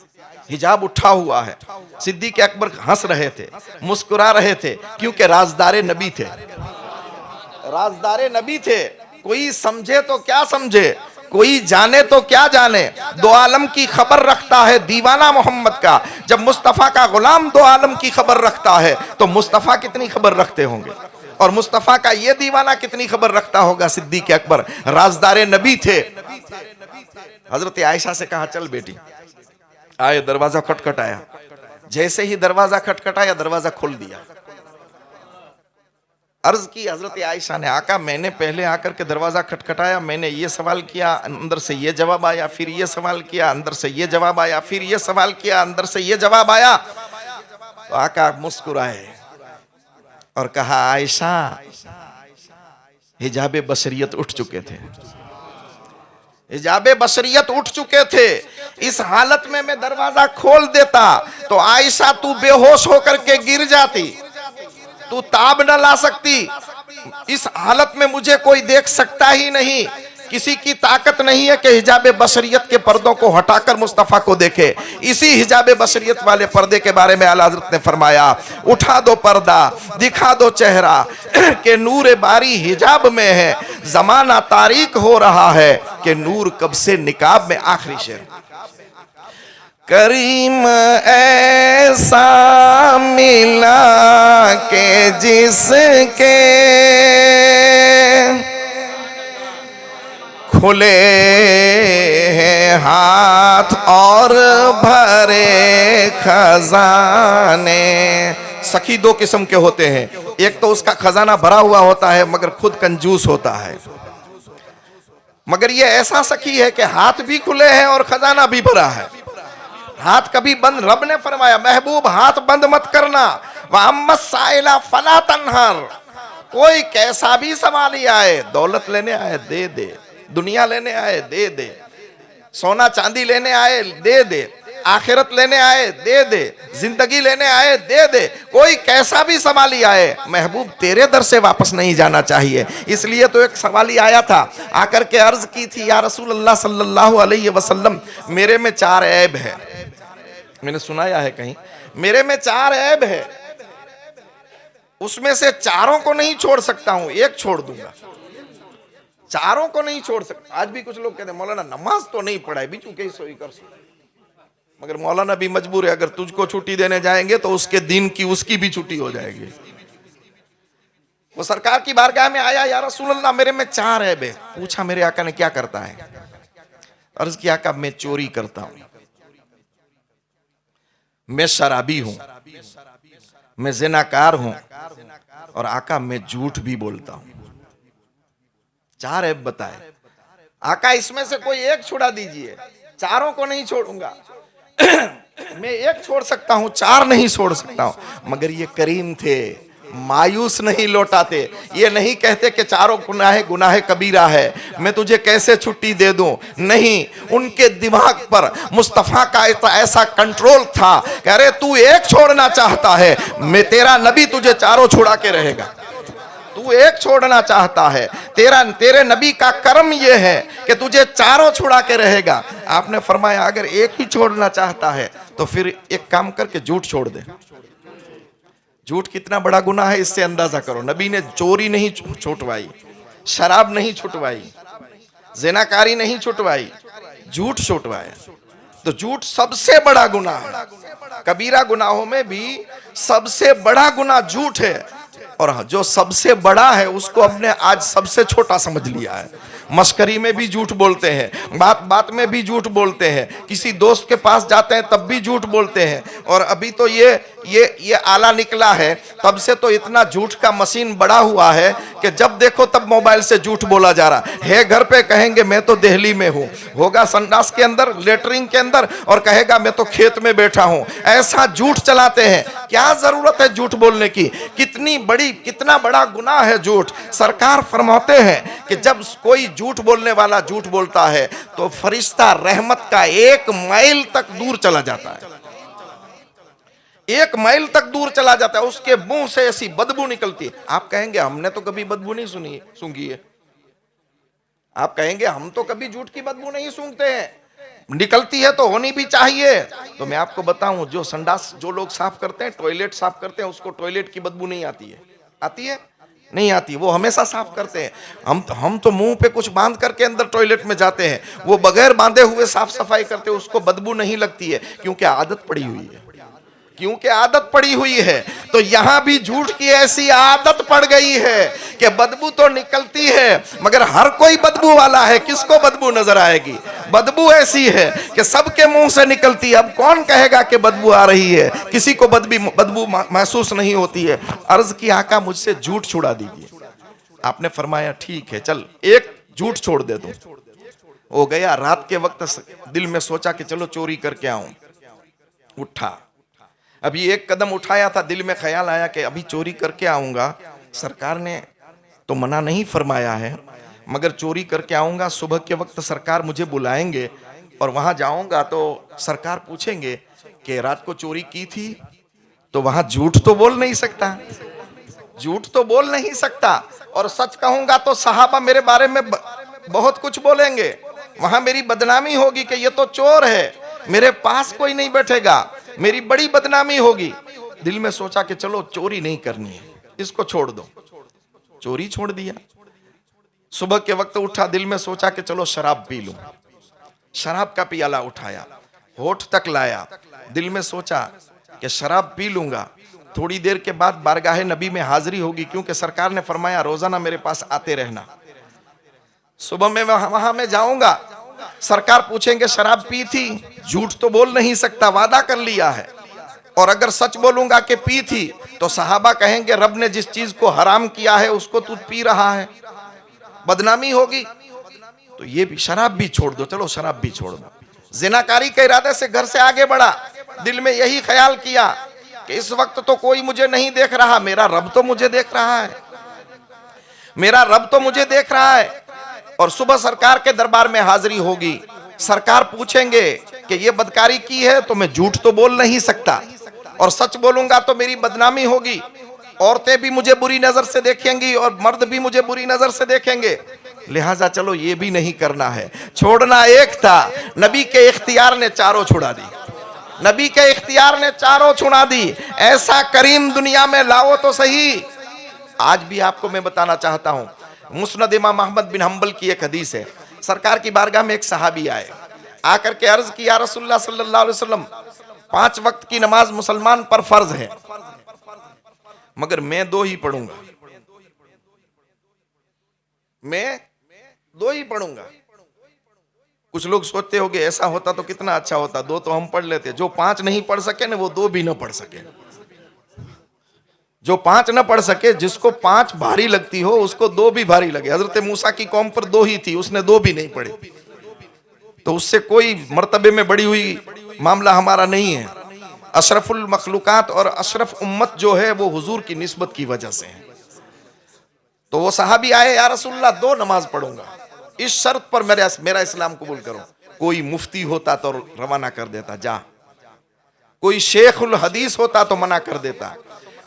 Speaker 1: हिजाब उठा हुआ है। सिद्दीक अकबर हंस रहे थे, मुस्कुरा रहे थे, क्योंकि राजदारे नबी थे, राजदारे नबी थे। कोई समझे तो क्या समझे, कोई जाने तो क्या जाने, दो आलम की खबर रखता है दीवाना मोहम्मद का। जब मुस्तफ़ा का गुलाम दो आलम की खबर रखता है तो मुस्तफ़ा कितनी खबर रखते होंगे, और मुस्तफ़ा का ये दीवाना कितनी खबर रखता होगा। सिद्दीक अकबर राजदारे नबी थे। हजरत आयशा से कहा, चल बेटी। आए, दरवाजा खटखटाया। जैसे ही दरवाजा खटखटाया, दरवाजा खोल दिया। अर्ज की हजरत आयशा ने, आका मैंने पहले आकर के दरवाजा खटखटाया, मैंने ये सवाल किया, अंदर से ये जवाब आया, फिर ये सवाल किया, अंदर से ये जवाब आया, फिर ये सवाल किया, अंदर से ये जवाब आया। तो आका मुस्कुराए और कहा, आयशा हिजाबे बशरियत उठ चुके थे, हिजाबे बशरियत उठ चुके थे। इस हालत में मैं दरवाजा खोल देता तो आयशा तू बेहोश होकर के गिर जाती, तू ताब न ला सकती। इस हालत में मुझे कोई देख सकता ही नहीं किसी की ताकत नहीं है कि हिजाब बशरियत के पर्दों को हटाकर मुस्तफ़ा को देखे। इसी हिजाब बशरियत वाले पर्दे के बारे में आला हज़रत ने फरमाया, उठा दो पर्दा, दिखा दो चेहरा कि नूर बारी हिजाब में है, जमाना तारीक हो रहा है कि नूर कब से निकाब में। आखिरी शेर, करीम ऐसा मिला के जिसके खुले हैं हाथ और भरे खजाने। सखी दो किस्म के होते हैं, एक तो उसका खजाना भरा हुआ होता है मगर खुद कंजूस होता है, मगर ये ऐसा सखी है कि हाथ भी खुले हैं और खजाना भी भरा है। हाथ कभी बंद, रब ने फरमाया महबूब हाथ बंद मत करना, वअम्मा साइला फला तन्हर। कोई कैसा भी सवाली आए, दौलत लेने आए दे दे, दुनिया लेने आए दे दे, सोना चांदी लेने आए दे दे, आखिरत लेने आए दे दे, जिंदगी लेने आए दे दे, कोई कैसा भी सवाली आए महबूब तेरे दर से वापस नहीं जाना चाहिए। इसलिए तो एक सवाली आया था, आकर के अर्ज की थी, या रसूल अल्लाह सल्लल्लाहु अलैहि वसल्लम मेरे में 4 ऐब है। मैंने सुनाया है कहीं, मेरे में 4 ऐब है, उसमें से चारों को नहीं छोड़ सकता हूं, एक छोड़ दूंगा, चारों को नहीं छोड़ सकता। आज भी कुछ लोग कहते हैं मौलाना नमाज तो नहीं पढ़ाई भी चूंकि सोई कर सो, मगर मौलाना भी मजबूर है, अगर तुझको छुट्टी देने जाएंगे तो उसके दिन की उसकी भी छुट्टी हो जाएगी। वो सरकार की बारगाह में आया, या रसूल अल्लाह मेरे में 4 ऐब है। पूछा मेरे आका ने क्या करता है? अर्ज किया आका मैं चोरी करता हूं, मैं शराबी हूं, मैं ज़िनाकार हूं, और आका मैं झूठ भी बोलता हूं। 4 ऐब बताए। आका इसमें से कोई एक छुड़ा दीजिए, चारों को नहीं छोड़ूंगा। मैं एक छोड़ सकता हूं, 4 नहीं छोड़ सकता हूं। मगर ये करीम थे, मायूस नहीं लौटाते, ये नहीं कहते कि चारों गुनाह कबीरा है, मैं तुझे कैसे छुट्टी दे दूं। नहीं, उनके दिमाग पर मुस्तफ़ा का ऐसा कंट्रोल था कि अरे तू एक छोड़ना चाहता है, मैं तेरा नबी तुझे चारों छुड़ा के रहेगा। तू एक छोड़ना चाहता है, तेरे नबी का कर्म यह है कि तुझे चारों छुड़ा के रहेगा। आपने फरमाया अगर एक ही छोड़ना चाहता है तो फिर एक काम करके झूठ छोड़ दे। झूठ कितना बड़ा गुनाह है इससे अंदाजा करो। नबी ने चोरी नहीं छुटवाई, शराब नहीं छुटवाई, ज़िनाकारी नहीं छुटवाई, झूठ छुटवाया। तो झूठ सबसे बड़ा गुनाह है, कबीरा गुनाहों में भी सबसे बड़ा गुनाह झूठ है। और जो सबसे बड़ा है उसको हमने आज सबसे छोटा समझ लिया है। मस्करी में भी झूठ बोलते हैं, बात बात में भी झूठ बोलते हैं, किसी दोस्त के पास जाते हैं तब भी झूठ बोलते हैं। और अभी तो ये आला निकला है, तब से तो इतना झूठ का मशीन बड़ा हुआ है कि जब देखो तब मोबाइल से झूठ बोला जा रहा है। घर पे कहेंगे मैं तो दिल्ली में हूँ, होगा संडास के अंदर, लेटरिन के अंदर, और कहेगा मैं तो खेत में बैठा हूँ। ऐसा झूठ चलाते हैं। क्या जरूरत है झूठ बोलने की? कितना बड़ा गुनाह है झूठ। सरकार फरमाते हैं कि जब कोई झूठ बोलने वाला झूठ बोलता है तो फरिश्ता रहमत का 1 मील तक दूर चला जाता है, 1 मील तक दूर चला जाता है। उसके मुंह से ऐसी बदबू निकलती है, आप कहेंगे हमने तो कभी बदबू नहीं सूंघी है। आप कहेंगे हम तो कभी झूठ की बदबू नहीं सूंघते हैं, निकलती है तो होनी भी चाहिए। तो मैं आपको बताऊं, जो संडास जो लोग साफ करते हैं, टॉयलेट साफ करते हैं, उसको टॉयलेट की बदबू नहीं आती है। आती है? नहीं आती। वो हमेशा साफ करते हैं। हम तो मुंह पे कुछ बांध करके अंदर टॉयलेट में जाते हैं, वो बगैर बांधे हुए साफ सफाई करते हैं, उसको बदबू नहीं लगती है, क्योंकि आदत पड़ी हुई है, क्योंकि आदत पड़ी हुई है। तो यहां भी झूठ की ऐसी आदत पड़ गई है कि बदबू तो निकलती है, मगर हर कोई बदबू वाला है। किसको बदबू नजर आएगी? बदबू ऐसी है कि सबके मुंह से निकलती है। अब कौन कहेगा कि बदबू आ रही है? किसी को बदबू महसूस नहीं होती है। अर्ज की आका मुझसे झूठ छुड़ा दीजिए। आपने फरमाया ठीक है, चल एक झूठ छोड़ दे दूं। हो गया, रात के वक्त दिल में सोचा कि चलो चोरी करके आऊं, उठा, अभी एक कदम उठाया था, दिल में ख्याल आया कि अभी चोरी करके आऊंगा। सरकार ने तो मना नहीं फरमाया है, मगर चोरी करके आऊंगा। सुबह के वक्त सरकार मुझे बुलाएंगे और वहां जाऊंगा तो सरकार पूछेंगे कि रात को चोरी की थी, तो वहां झूठ तो बोल नहीं सकता। झूठ तो बोल नहीं सकता, और सच कहूंगा तो सहाबा मेरे बारे में बहुत कुछ बोलेंगे, वहां मेरी बदनामी होगी कि ये तो चोर है, मेरे पास कोई नहीं बैठेगा, मेरी बड़ी बदनामी होगी। दिल में सोचा कि चलो चोरी नहीं करनी है, इसको छोड़ दो। चोरी छोड़ दिया। सुबह के वक्त उठा, दिल में सोचा कि चलो शराब पी लूं। शराब का पियाला उठाया, होठ तक लाया, दिल में सोचा कि शराब पी लूंगा, थोड़ी देर के बाद बारगाहे नबी में हाजिरी होगी, क्योंकि सरकार ने फरमाया रोजाना मेरे पास आते रहना। सुबह में वहां मैं जाऊंगा, सरकार पूछेंगे शराब पी थी, झूठ तो बोल नहीं सकता, वादा कर लिया है, और अगर सच बोलूंगा कि पी थी तो सहाबा कहेंगे रब ने जिस चीज को हराम किया है उसको तू पी रहा है, बदनामी होगी। तो ये भी, शराब भी छोड़ दो, चलो शराब भी छोड़ दो। जिनाकारी के इरादे से घर से आगे बढ़ा, दिल में यही ख्याल किया कि इस वक्त तो कोई मुझे नहीं देख रहा, मेरा रब तो मुझे देख रहा है, मेरा रब तो मुझे देख रहा है। और सुबह सरकार के दरबार में हाजिरी होगी, सरकार पूछेंगे कि ये बदकारी की है तो मैं झूठ तो बोल नहीं सकता, और सच बोलूंगा तो मेरी बदनामी होगी, औरतें भी मुझे बुरी नजर से देखेंगी और मर्द भी मुझे बुरी नजर से देखेंगे, लिहाजा चलो ये भी नहीं करना है। छोड़ना एक था, नबी के इख्तियार ने चारों छुड़ा दी, नबी के इख्तियार ने चारों छुड़ा दी। ऐसा करीम दुनिया में लाओ तो सही। आज भी आपको मैं बताना चाहता हूं, मुस्नद इमाम अहमद बिन हंबल की एक हदीस है। सरकार की बारगाह में एक सहाबी आए, आकर के अर्ज किया रसूलुल्लाह सल्लल्लाहु अलैहि वसल्लम 5 वक्त की नमाज मुसलमान पर फर्ज है, मगर मैं 2 ही पढ़ूंगा, मैं 2 ही पढ़ूंगा। कुछ लोग सोचते होंगे ऐसा होता तो कितना अच्छा होता, 2 तो हम पढ़ लेते, जो 5 नहीं पढ़ सके ना वो 2 भी ना पढ़ सके, जो 5 न पढ़ सके, जिसको 5 भारी लगती हो उसको 2 भी भारी लगे। हजरत मूसा की कौम पर 2 ही थी, उसने 2 भी नहीं पढ़ी, तो उससे कोई मर्तबे में बड़ी हुई मामला हमारा नहीं है। अशरफुल मखलूकात और अशरफ उम्मत जो है वो हुजूर की निस्बत की वजह से है। तो वो सहाबी आए, या रसूलल्लाह 2 नमाज पढ़ूंगा, इस शर्त पर मेरा इस्लाम कबूल करो। कोई मुफ्ती होता तो रवाना कर देता, जा, कोई शेखुल हदीस होता तो मना कर देता,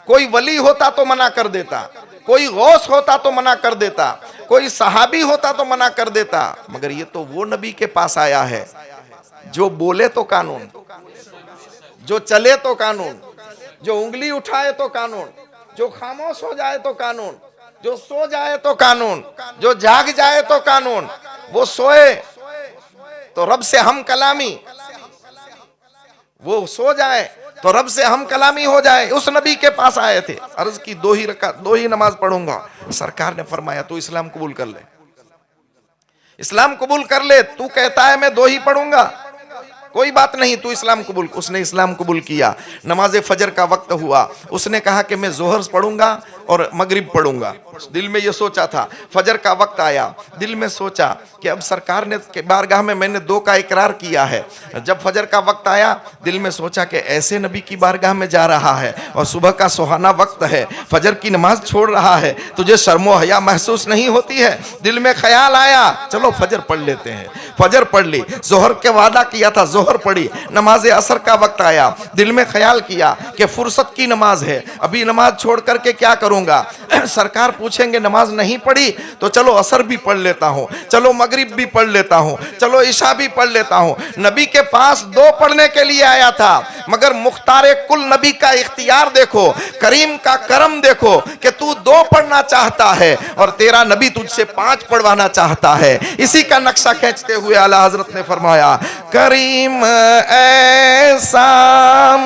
Speaker 1: कोई वली होता तो मना कर देता, कोई गौस होता तो मना कर देता, कोई सहाबी होता तो मना कर देता, मगर ये तो वो नबी के पास आया है जो बोले तो कानून, जो चले तो कानून, जो उंगली उठाए तो कानून, जो खामोश हो जाए तो कानून, जो सो जाए तो कानून, जो जाग जाए तो कानून, वो सोए तो रब से हम कलामी, वो सो जाए तो रब से हम कलामी हो जाए। उस नबी के पास आए थे, अर्ज की 2 ही नमाज पढ़ूंगा। सरकार ने फरमाया तू इस्लाम कबूल कर ले, इस्लाम कबूल कर ले। तू कहता है मैं 2 ही पढ़ूंगा, कोई बात नहीं, तू इस्लाम कबूल। उसने इस्लाम कबूल किया। नमाज फजर का वक्त हुआ, उसने कहा कि मैं जोहर पढ़ूंगा और मगरिब पढ़ूंगा। दिल में ये सोचा था। फजर का वक्त आया, दिल में सोचा कि अब सरकार ने के बारगाह में मैंने 2 का इकरार किया है। जब फजर का वक्त आया, दिल में सोचा कि ऐसे नबी की बारगाह में जा रहा है और सुबह का सुहाना वक्त है, फजर की नमाज छोड़ रहा है, तुझे शर्मो हया महसूस नहीं होती है? दिल में ख्याल आया, चलो फजर पढ़ लेते हैं। फजर पढ़ ली, जोहर के वादा किया था, जोहर पढ़ी। नमाज असर का वक्त आया, दिल में ख्याल किया कि फुर्सत की नमाज है, अभी नमाज छोड़ करके क्या करूंगा? सरकार पूछेंगे नमाज नहीं पढ़ी तो चलो असर भी पढ़ लेता हूं, चलो मगरिब भी पढ़ लेता हूं, चलो ईशा भी पढ़ लेता हूं। नबी के पास 2 पढ़ने के लिए आया था, मगर मुख्तारे कुल नबी का इख्तियार देखो, करीम का करम देखो कि तू 2 पढ़ना चाहता है और तेरा नबी तुझसे 5 पढ़वाना चाहता है। इसी का नक्शा खींचते हुए आला हजरत ने फरमाया, करीम ऐसा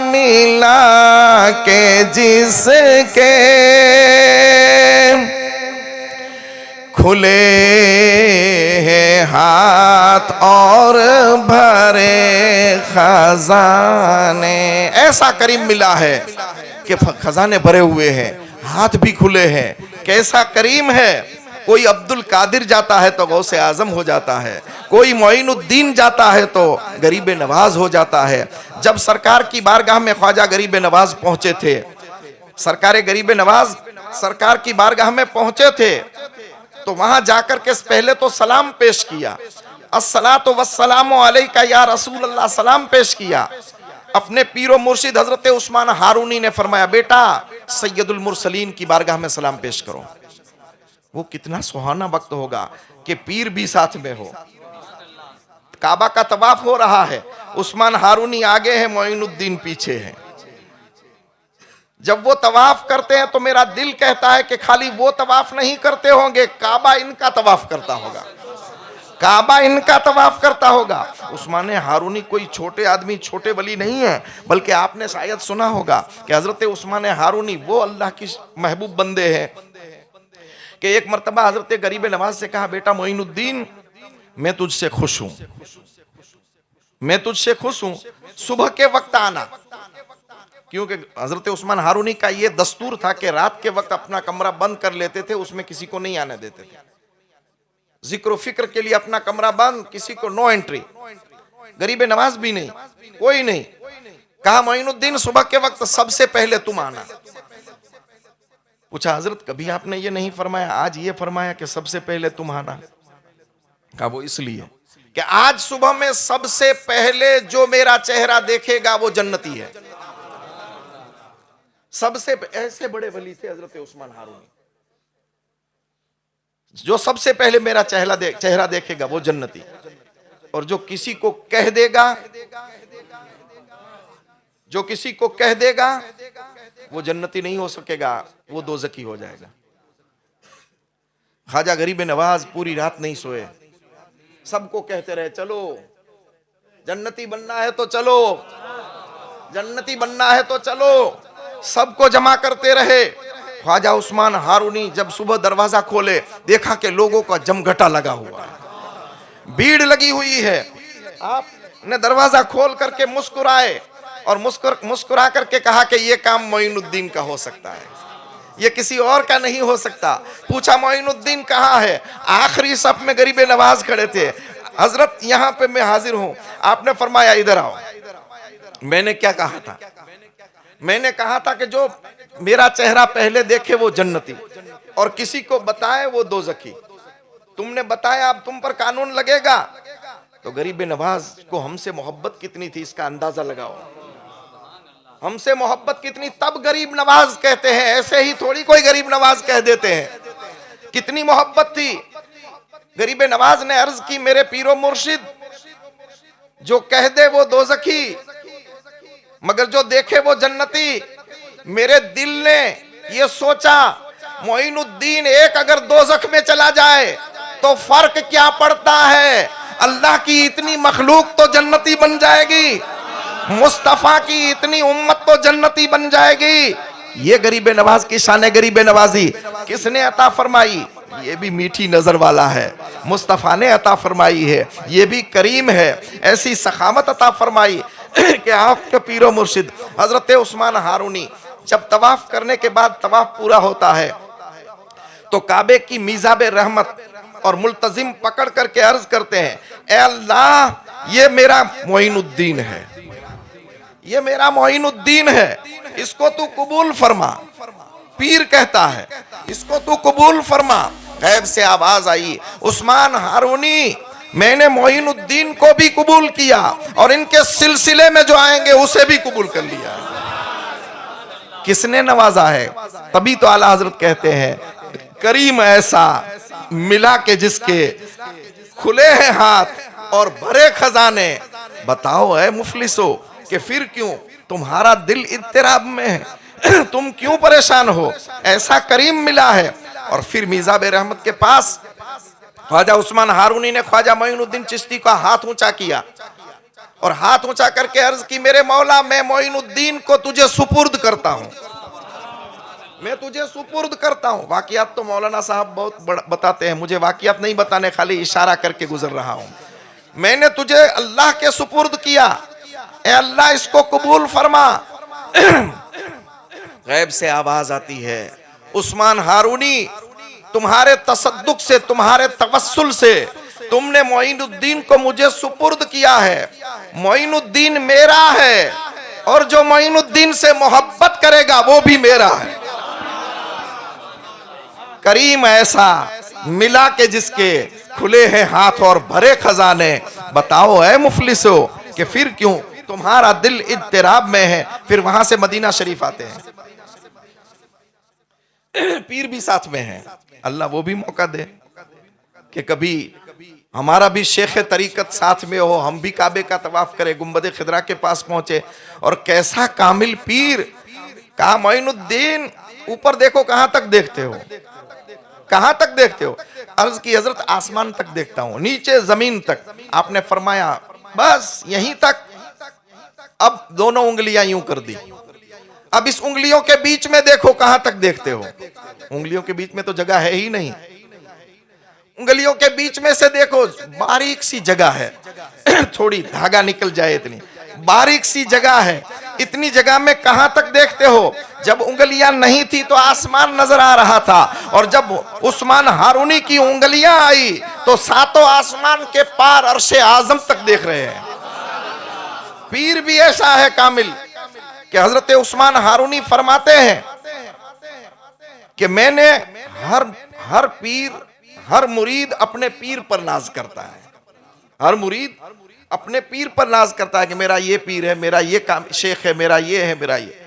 Speaker 1: मिला के जिसके खुले हैं हाथ और भरे खजाने। ऐसा करीम मिला है कि खजाने भरे हुए हैं, हाथ भी खुले हैं। कैसा करीम है! कोई अब्दुल कादिर जाता है तो गौसे आजम हो जाता है, कोई मोइनुद्दीन जाता है तो गरीब नवाज हो जाता है। जब सरकार की बारगाह में ख्वाजा गरीब नवाज पहुंचे थे, सरकार गरीब नवाज सरकार की बारगाह में पहुंचे थे, तो वहां जाकर के पहले तो सलाम पेश किया, अस्सलातु वस्सलामु अलैका या रसूल अल्लाह, सलाम पेश किया। अपने पीरो मुर्शिद हजरत उस्मान हारूनी ने फरमाया, बेटा सैयदुल मुरसलीन की बारगाह में सलाम पेश करो। वो कितना सुहाना वक्त होगा कि पीर भी साथ में हो। काबा का तवाफ हो रहा है, उस्मान हारूनी आगे है, मोइनुद्दीन पीछे है। जब वो तवाफ करते हैं तो मेरा दिल कहता है कि खाली वो तवाफ नहीं करते होंगे, काबा इनका तवाफ करता होगा, काबा इनका तवाफ करता होगा। उस्मान हारूनी कोई छोटे आदमी, छोटे वली नहीं है, बल्कि आपने शायद सुना होगा कि हजरत उस्मान हारूनी वो अल्लाह की महबूब बंदे हैं कि एक मर्तबा हजरत गरीब नवाज से कहा, बेटा मोइनुद्दीन मैं तुझसे खुश हूं, मैं तुझसे खुश हूं, सुबह के वक्त आना। क्योंकि हजरत उस्मान हारूनी का यह दस्तूर था कि रात के वक्त अपना कमरा बंद कर लेते थे, उसमें किसी को नहीं आने देते थे। जिक्र फिक्र के लिए अपना कमरा बंद, किसी को नो एंट्री, गरीब नवाज भी नहीं, कोई नहीं। कहा मोइनुद्दीन सुबह के वक्त सबसे पहले तुम आना। पूछा हजरत कभी आपने ये नहीं फरमाया, आज ये फरमाया कि सबसे पहले तुम आना? कहा वो इसलिए कि आज सुबह में सबसे पहले जो मेरा चेहरा देखेगा वो जन्नती है। सबसे ऐसे बड़े वली थे हजरत उस्मान हारूनी, जो सबसे पहले मेरा चेहरा देखेगा वो जन्नती, और जो किसी को कह देगा, जो किसी को कह देगा वो जन्नती नहीं हो सकेगा, वो दोज़खी हो जाएगा। ख्वाजा गरीब नवाज पूरी रात नहीं सोए, सबको कहते रहे चलो जन्नती बनना है तो चलो, जन्नती बनना है तो चलो, सबको जमा करते रहे। ख्वाजा उस्मान हारूनी जब सुबह दरवाजा खोले, देखा कि लोगों का जमघटा लगा हुआ है, भीड़ लगी हुई है। आपने दरवाजा खोल करके मुस्कुराए और मुस्कुरा करके कहा कि यह काम मोइनुद्दीन का हो सकता है, ये किसी और का नहीं हो सकता। पूछा मोइनुद्दीन कहाँ है? आखिरी सफ में गरीब नवाज खड़े थे। हजरत यहाँ पे मैं हाजिर हूँ। आपने फरमाया इधर आओ। मैंने क्या कहा था? मैंने कहा था कि जो मेरा चेहरा पहले देखे वो जन्नती और किसी को बताए वो दोज़खी। तुमने बताया अब तुम पर कानून लगेगा। तो गरीब नवाज को हमसे मोहब्बत कितनी थी इसका अंदाजा लगाओ, हमसे मोहब्बत कितनी। तब गरीब नवाज कहते हैं, ऐसे ही थोड़ी कोई गरीब नवाज कह देते हैं। कितनी मोहब्बत थी। गरीब नवाज ने अर्ज की, मेरे पीरो मुर्शिद जो कह दे वो दोज़खी, मगर जो देखे वो जन्नती। मेरे दिल ने ये सोचा, मोइनुद्दीन एक अगर दोज़ख में चला जाए तो फर्क क्या पड़ता है, अल्लाह की इतनी मखलूक तो जन्नती बन जाएगी, मुस्तफा की इतनी उम्मत तो जन्नती बन जाएगी। ये गरीब नवाज की शान गरीब नवाजी किसने अता फरमाई? ये भी मीठी नजर वाला है, मुस्तफा ने अता फरमाई है। ये भी करीम है, ऐसी सखावत अता फरमाई कि आपके पीरो मुर्शिद हजरत उस्मान हारूनी जब तवाफ करने के बाद तवाफ पूरा होता है तो काबे की मीज़ाबे रहमत और मुल्तजिम पकड़ करके अर्ज करते हैं, ए अल्लाह ये मेरा मोइनुद्दीन है, ये मेरा मोइनुद्दीन है, इसको तू कबूल फरमा। पीर कहता है इसको तू कबूल फरमा। गैब से आवाज आई, उस्मान हारूनी मैंने मोइनुद्दीन को भी कबूल किया और इनके सिलसिले में जो आएंगे उसे भी कबूल कर लिया। किसने नवाजा है? तभी तो आला हजरत कहते हैं, करीम ऐसा मिला के जिसके खुले हैं हाथ और भरे खजाने। बताओ है मुफलिसो कि फिर क्यों तुम्हारा दिल इत्तेराब में है, तुम क्यों परेशान हो? ऐसा करीम मिला है। और फिर मीज़ाबे रहमत के पास ख्वाजा उस्मान हारूनी ने ख्वाजा मोइनुद्दीन चिश्ती का हाथ ऊंचा किया और हाथ ऊंचा करके अर्ज की, मेरे मौला मैं मोइनुद्दीन को तुझे सुपुर्द करता हूं, मैं तुझे सुपुर्द करता हूं। वाकियात तो मौलाना साहब बहुत बताते हैं, मुझे वाकियात नहीं बताने, खाली इशारा करके गुजर रहा हूं। मैंने तुझे अल्लाह के सुपुर्द किया, ए अल्लाह इसको कबूल फरमा। गैब से आवाज आती है, उस्मान हारूनी तुम्हारे तसद्दुक से, तुम्हारे तवस्सुल से तुमने मोइनुद्दीन को मुझे सुपुर्द किया है। मोइनुद्दीन मेरा है और जो मोइनुद्दीन से मोहब्बत करेगा वो भी मेरा है। करीम ऐसा मिला के जिसके खुले हैं हाथ और भरे खजाने। बताओ है मुफलिसो कि फिर क्यों तुम्हारा दिल इत्तेराब में है, फिर वहां से मदीना शरीफ आते हैं। पीर भी साथ में है, अल्लाह वो भी मौका दे कि कभी हमारा भी शेख तरीकत साथ में हो, हम भी काबे का तवाफ करें, गुंबद खिदरा के पास पहुंचे। और कैसा कामिल पीर, कहा मोइनुद्दीन ऊपर देखो, कहां तक देखते हो, कहां तक देखते हो? अर्ज की हजरत आसमान तक देखता हूं, नीचे जमीन तक। आपने फरमाया बस यहीं तक। अब दोनों उंगलियां यूं कर दी, अब इस उंगलियों के बीच में देखो, कहां तक देखते हो? उंगलियों के बीच में तो जगह है ही नहीं। उंगलियों के बीच में से देखो, बारीक सी जगह है, थोड़ी धागा निकल जाए इतनी बारीक सी जगह है। इतनी जगह में कहां तक देखते हो? जब उंगलियां नहीं थी तो आसमान नजर आ रहा था, और जब उस्मान हारूनी की उंगलियां आई तो सातों आसमान के पार अर्शे आजम तक देख रहे हैं। पीर भी ऐसा है कामिल कि हजरत उस्मान हारूनी फरमाते हैं कि मैंने हर पीर, हर मुरीद अपने पीर पर नाज करता है, हर मुरीद अपने पीर पर नाज करता है कि मेरा ये पीर है, मेरा ये काम शेख है, मेरा ये है, मेरा ये।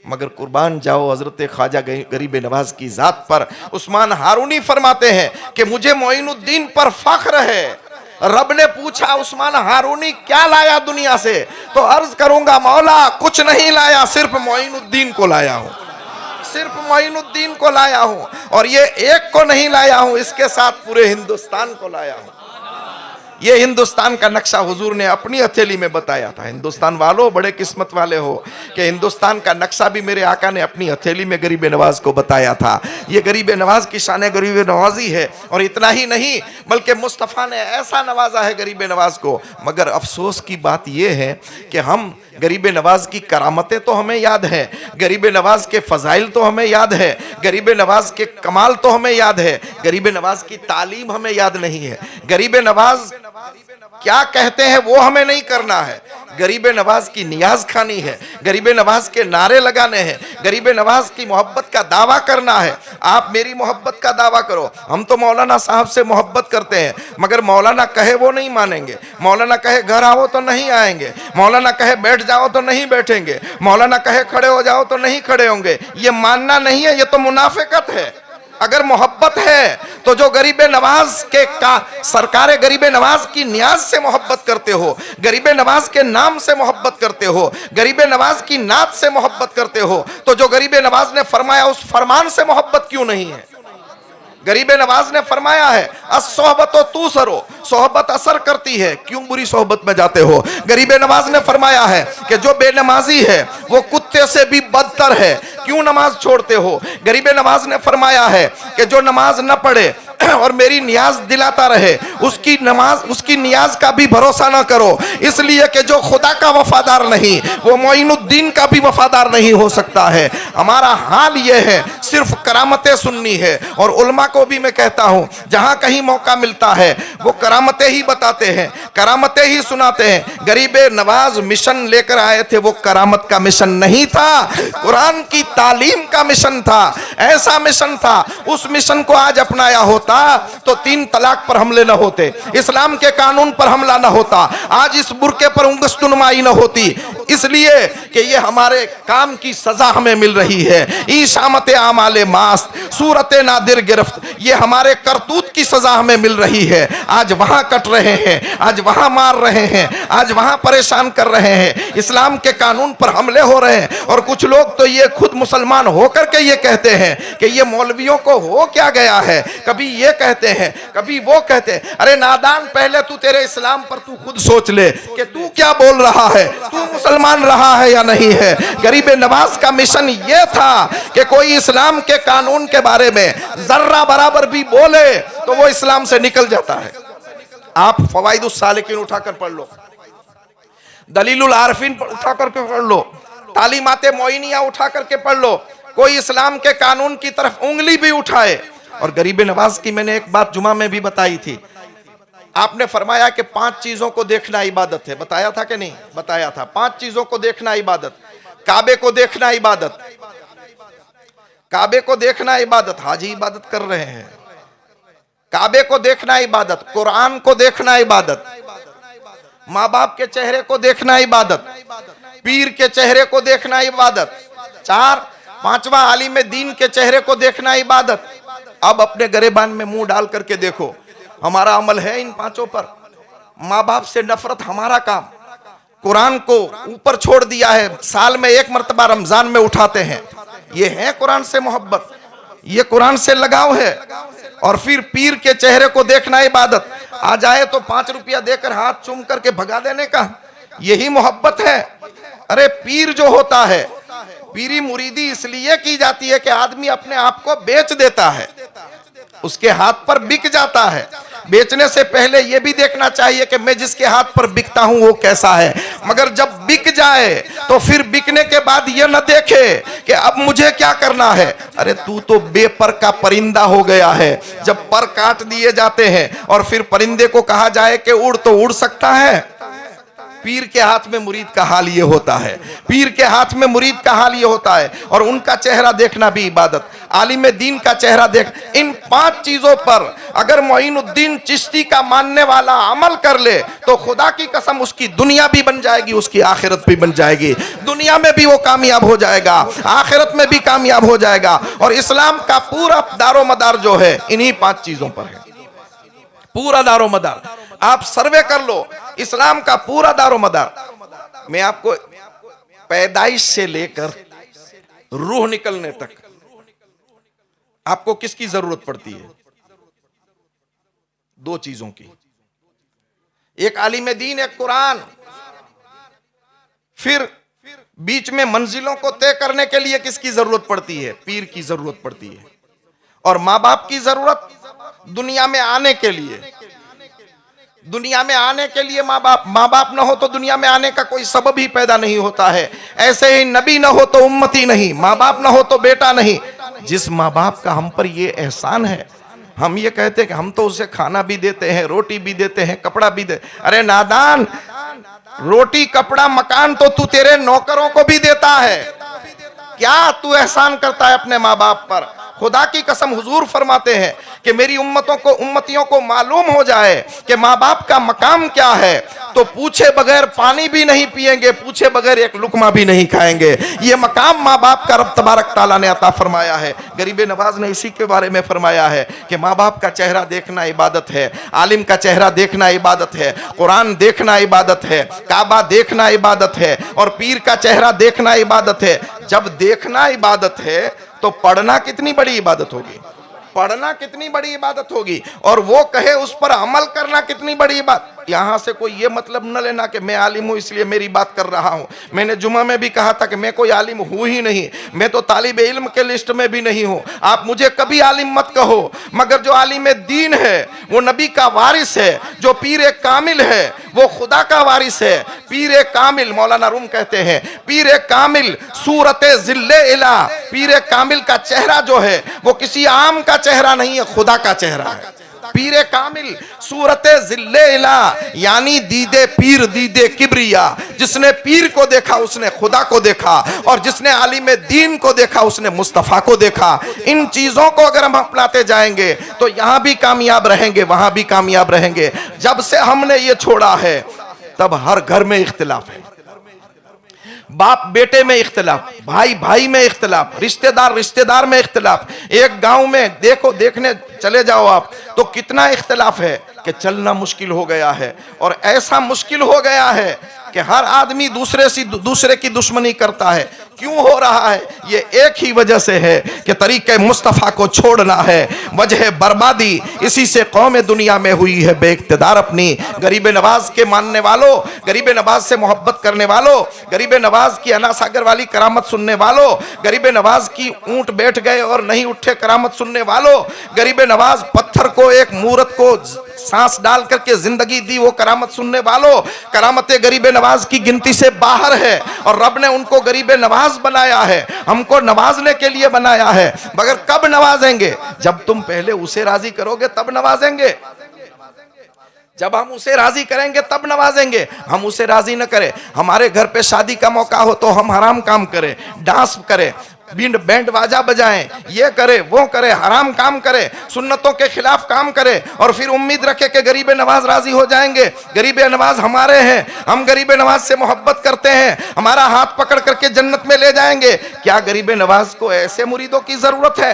Speaker 1: मगर कुर्बान जाओ हजरत ख्वाजा गरीब नवाज की जात पर। उस्मान हारूनी फरमाते हैं कि मुझे मोइनुद्दीन पर फख्र है। रब ने पूछा उस्मान हारूनी क्या लाया दुनिया से, तो अर्ज करूंगा मौला कुछ नहीं लाया, सिर्फ मोइनुद्दीन को लाया हूं, सिर्फ मोइनुद्दीन को लाया हूं। और ये एक को नहीं लाया हूं, इसके साथ पूरे हिंदुस्तान को लाया हूं। ये हिंदुस्तान का नक्शा हुजूर ने अपनी हथेली में बताया था। हिंदुस्तान वालों बड़े किस्मत वाले हो कि हिंदुस्तान का नक्शा भी मेरे आका ने अपनी हथेली में गरीब नवाज को बताया था। ये गरीब नवाज की शान गरीब नवाजी है। और इतना ही नहीं बल्कि मुस्तफ़ा ने ऐसा नवाजा है गरीब नवाज को। मगर अफसोस की बात यह है कि हम गरीब नवाज की करामतें तो हमें याद है, गरीब नवाज के फजाइल तो हमें याद है, गरीब नवाज के कमाल तो हमें याद है, गरीब नवाज की तालीम हमें याद नहीं है। गरीब नवाज क्या कहते हैं वो हमें नहीं करना है। गरीब नवाज की नियाज खानी है, गरीब नवाज के नारे लगाने हैं, गरीब नवाज की मोहब्बत का दावा करना है। आप मेरी मोहब्बत का दावा करो। हम तो मौलाना साहब से मोहब्बत करते हैं, मगर मौलाना कहे वो नहीं मानेंगे। मौलाना कहे घर आओ तो नहीं आएंगे, मौलाना कहे बैठ जाओ तो नहीं बैठेंगे, मौलाना कहे खड़े हो जाओ तो नहीं खड़े होंगे। ये मानना नहीं है, ये तो मुनाफिकत है। अगर मोहब्बत है तो जो गरीब नवाज के सरकार गरीब नवाज की नियाज से मोहब्बत करते हो, गरीब नवाज के नाम से मोहब्बत करते हो, गरीब नवाज की नात से मोहब्बत करते हो, तो जो गरीब नवाज ने फरमाया उस फरमान से मोहब्बत क्यों नहीं है? गरीब नवाज ने फरमाया है अस्सोहबत तू सरो, सोहबत असर करती है, क्यों बुरी सोहबत में जाते हो? गरीब नवाज ने फरमाया है कि जो बेनमाजी है वो कुत्ते से भी बदतर है, क्यों नमाज छोड़ते हो? गरीब नवाज ने फरमाया है कि जो नमाज न पढ़े और मेरी नियाज दिलाता रहे, उसकी नमाज उसकी नियाज का भी भरोसा ना करो, इसलिए कि जो खुदा का वफादार नहीं वो मोइनुद्दीन का भी वफादार नहीं हो सकता है। हमारा हाल ये है, सिर्फ करामतें सुननी है। और उलमा को भी मैं कहता हूँ जहाँ कहीं मौका मिलता है वो करामतें ही बताते हैं, करामतें ही सुनाते हैं। गरीब नवाज मिशन लेकर आए थे, वो करामत का मिशन नहीं था, कुरान की तालीम का मिशन था। ऐसा मिशन था, उस मिशन को आज अपनाया होता तो 3 तलाक पर हमले न होते, इस्लाम के कानून पर हमला न होता, आज इस बुरके पर उंगलियां न होती, इसलिए कि ये हमारे काम की सजा हमें मिल रही है। ईशामत आमाले मास्त सूरत नादिर गिरफ्त, ये हमारे करतूत की सजा हमें मिल रही है। आज वहां कट रहे हैं, आज वहां मार रहे हैं, आज वहां परेशान कर रहे हैं, इस्लाम के कानून पर हमले हो रहे हैं। और कुछ लोग तो ये खुद मुसलमान होकर के ये कहते हैं कि ये मौलवियों को हो क्या गया है, कभी ये कहते हैं कभी वो कहते हैं। अरे नादान, पहले तू तेरे इस्लाम पर तू खुद सोच ले कि तू क्या बोल रहा है, तू मुसलमान रहा है या नहीं है। गरीब नवाज का मिशन ये था कि कोई इस्लाम के कानून के बारे में जर्रा बराबर भी बोले तो वो इस्लाम से निकल जाता है। आप फवाइदुस सालिकीन उठाकर पढ़ लो, दलीलुल आरफीन उठा करके पढ़ लो, तालीमाते मोइनिया उठा करके पढ़ लो, कोई इस्लाम के कानून की तरफ उंगली भी उठाए। और गरीब नवाज की मैंने एक बात जुमा में भी बताई थी। आपने फरमाया कि 5 चीजों को देखना इबादत है, बताया था कि नहीं? बताया था। 5 चीजों को देखना इबादत, काबे को देखना इबादत, काबे को देखना इबादत, हाजी इबादत कर रहे हैं, काबे को देखना इबादत, कुरान को देखना इबादत, माँ बाप के चेहरे को देखना इबादत, पीर के चेहरे को देखना इबादत। 4, 5वां आलिम दीन के चेहरे को देखना इबादत। अब अपने गरेबान में मुंह डाल करके देखो, हमारा अमल है इन 5 पर? माँ बाप से नफरत हमारा काम, कुरान को ऊपर छोड़ दिया है, साल में 1 मर्तबा रमजान में उठाते हैं, ये है कुरान से मोहब्बत, ये कुरान से लगाव है। और फिर पीर के चेहरे को देखना इबादत। आ जाए तो 5 रुपया देकर हाथ चूम करके भगा देने का, यही मोहब्बत है? अरे पीर जो होता है, पीरी मुरीदी इसलिए की जाती है कि आदमी अपने आप को बेच देता है, उसके हाथ पर बिक जाता है। बेचने से पहले यह भी देखना चाहिए कि मैं जिसके हाथ पर बिकता हूं वो कैसा है। मगर जब बिक जाए तो फिर बिकने के बाद यह न देखे कि अब मुझे क्या करना है। अरे तू तो बेपर का परिंदा हो गया है। जब पर काट दिए जाते हैं और फिर परिंदे को कहा जाए कि उड़ तो उड़ सकता है। पीर के हाथ में मुरीद का हाल ये होता है, पीर के हाथ में मुरीद का हाल ये होता है। और उनका चेहरा देखना भी इबादत, आलिम दीन का चेहरा देख। इन 5 चीजों पर अगर मोइनुद्दीन चिश्ती का मानने वाला अमल कर ले तो खुदा की कसम उसकी दुनिया भी बन जाएगी, उसकी आखिरत भी बन जाएगी। दुनिया में भी वो कामयाब हो जाएगा, आखिरत में भी कामयाब हो जाएगा। और इस्लाम का पूरा दारो मदार जो है इन्हीं 5 चीजों पर है, पूरा दारो मदार। आप सर्वे कर लो, इस्लाम का पूरा दारो मदार। मैं आपको पैदाइश से लेकर रूह निकलने तक आपको किसकी जरूरत पड़ती है? 2 चीजों की, एक आलिम दीन, एक कुरान। फिर बीच में मंजिलों को तय करने के लिए किसकी जरूरत पड़ती है? पीर की जरूरत पड़ती है। और माँ बाप की जरूरत दुनिया में आने के लिए, दुनिया में आने के लिए माँ बाप ना हो तो दुनिया में आने का कोई सबब ही पैदा नहीं होता है। ऐसे ही नबी ना हो तो उम्मती नहीं, माँ बाप ना हो तो बेटा नहीं। जिस माँ बाप का हम पर ये एहसान है, हम ये कहते हैं कि हम तो उसे खाना भी देते हैं, रोटी भी देते हैं, कपड़ा भी दे। अरे नादान, रोटी कपड़ा मकान तो तू तेरे नौकरों को भी देता है, क्या तू एहसान करता है अपने माँ बाप पर? खुदा की कसम हुजूर फरमाते हैं कि मेरी उम्मतियों को मालूम हो जाए कि माँ बाप का मकाम क्या है तो पूछे बगैर पानी भी नहीं पिएंगे, पूछे बगैर एक लुकमा भी नहीं खाएंगे। ये मकाम माँ बाप का रब तबारक ताला ने अता फरमाया है। गरीब नवाज ने इसी के बारे में फरमाया है कि माँ बाप का चेहरा देखना इबादत है, आलिम का चेहरा देखना इबादत है, कुरान देखना इबादत है, काबा देखना इबादत है, और पीर का चेहरा देखना इबादत है। जब देखना इबादत है तो पढ़ना कितनी बड़ी इबादत होगी, पढ़ना कितनी बड़ी इबादत होगी, और वो कहे उस पर अमल करना कितनी बड़ी इबादत। यहां से कोई ये मतलब न लेना कि मैं आलिम हूं इसलिए मेरी बात कर रहा हूं। मैंने जुमा में भी कहा था कि मैं कोई आलिम हूं ही नहीं, मैं तो तालिबे इल्म के लिस्ट में भी नहीं हूं। आप मुझे कभी आलिम मत कहो, मगर जो आलिम दीन है वो नबी का वारिस है, जो पीर कामिल है वो खुदा का वारिस है। पीर कामिल, मौलाना रूम कहते हैं, पीर कामिल सूरत जिल्ले इला, पीर कामिल का चेहरा जो है वो किसी आम का चेहरा नहीं है, खुदा का चेहरा है। पीर कामिल सूरत जिल्ले इला, यानी दीदे पीर दीदे किब्रिया। जिसने पीर को देखा उसने खुदा को देखा, और जिसने आलिम दीन को देखा उसने मुस्तफा को देखा। इन चीजों को अगर हम अपनाते जाएंगे तो यहां भी कामयाब रहेंगे, वहां भी कामयाब रहेंगे। जब से हमने ये छोड़ा है तब हर घर में इख्तिलाफ है, बाप बेटे में इख्तिलाफ, भाई भाई में इख्तिलाफ, रिश्तेदार रिश्तेदार में इख्तिलाफ। एक गांव में देखने चले जाओ आप तो कितना इख्तिलाफ है कि चलना मुश्किल हो गया है। और ऐसा मुश्किल हो गया है कि हर आदमी दूसरे की दुश्मनी करता है। क्यों हो रहा है? ये एक ही वजह से है कि तरीके मुस्तफ़ा को छोड़ना है। वजह बर्बादी इसी से कौम दुनिया में हुई है बेइख्तिदार अपनी। गरीब नवाज के मानने वालों, गरीब नवाज से मोहब्बत करने वालों, गरीब नवाज की अना सागर वाली करामत सुनने वालों, गरीब नवाज की ऊंट बैठ गए और नहीं उठे करामत सुनने वालों, गरीब नवाज पत्थर को एक मूरत को सांस डाल करके जिंदगी दी वो करामत सुनने वालों, करामत गरीब नवाज की गिनती से बाहर है। और रब ने उनको गरीब नवाज बनाया है, हमको नवाजने के लिए बनाया है। मगर कब नवाजेंगे? जब तुम पहले उसे राजी करोगे तब नवाजेंगे। जब हम उसे राजी करेंगे तब नवाजेंगे। हम उसे राजी न करें, हमारे घर पे शादी का मौका हो तो हम हराम काम करें, डांस करें, बैंड बाजा बजाएं, ये करे वो करे, हराम काम करे, सुन्नतों के खिलाफ काम करे और फिर उम्मीद रखे कि गरीब नवाज राजी हो जाएंगे। गरीब नवाज हमारे हैं, हम गरीब नवाज से मोहब्बत करते हैं, हमारा हाथ पकड़ करके जन्नत में ले जाएंगे। क्या गरीब नवाज को ऐसे मुरीदों की जरूरत है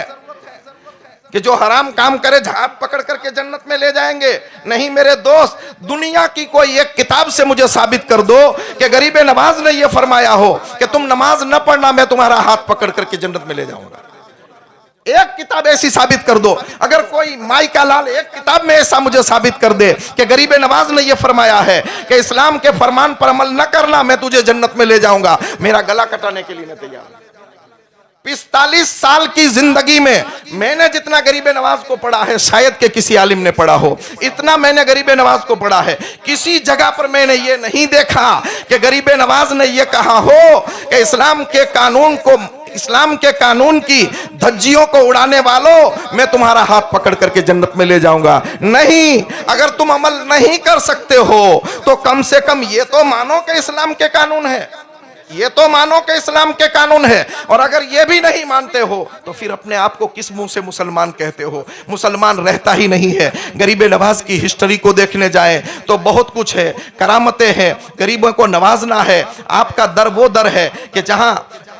Speaker 1: कि जो हराम काम करे हाथ पकड़ करके जन्नत में ले जाएंगे? नहीं मेरे दोस्त, दुनिया की कोई एक किताब से मुझे साबित कर दो कि गरीब नवाज ने यह फरमाया हो कि तुम नमाज न पढ़ना, मैं तुम्हारा हाथ पकड़ करके जन्नत में ले जाऊंगा। एक किताब ऐसी साबित कर दो। अगर कोई माई का लाल एक किताब में ऐसा मुझे साबित कर दे कि गरीब नवाज ने यह फरमाया है कि इस्लाम के फरमान पर अमल न करना, मैं तुझे जन्नत में ले जाऊंगा, मेरा गला कटाने के लिए न तैयार। 45 साल की जिंदगी में मैंने जितना गरीब नवाज को पढ़ा है शायद के किसी आलिम ने पढ़ा हो, इतना मैंने गरीब नवाज को पढ़ा है। किसी जगह पर मैंने ये नहीं देखा कि गरीब नवाज ने ये कहा हो कि इस्लाम के कानून की धज्जियों को उड़ाने वालों, मैं तुम्हारा हाथ पकड़ करके जन्नत में ले जाऊंगा। नहीं, अगर तुम अमल नहीं कर सकते हो तो कम से कम ये तो मानो कि इस्लाम के कानून है, ये तो मानो कि इस्लाम के कानून है। और अगर ये भी नहीं मानते हो तो फिर अपने आप को किस मुंह से मुसलमान कहते हो? मुसलमान रहता ही नहीं है। गरीब नवाज की हिस्ट्री को देखने जाएं तो बहुत कुछ है, करामतें हैं, गरीबों को नवाजना है। आपका दर वो दर है कि जहां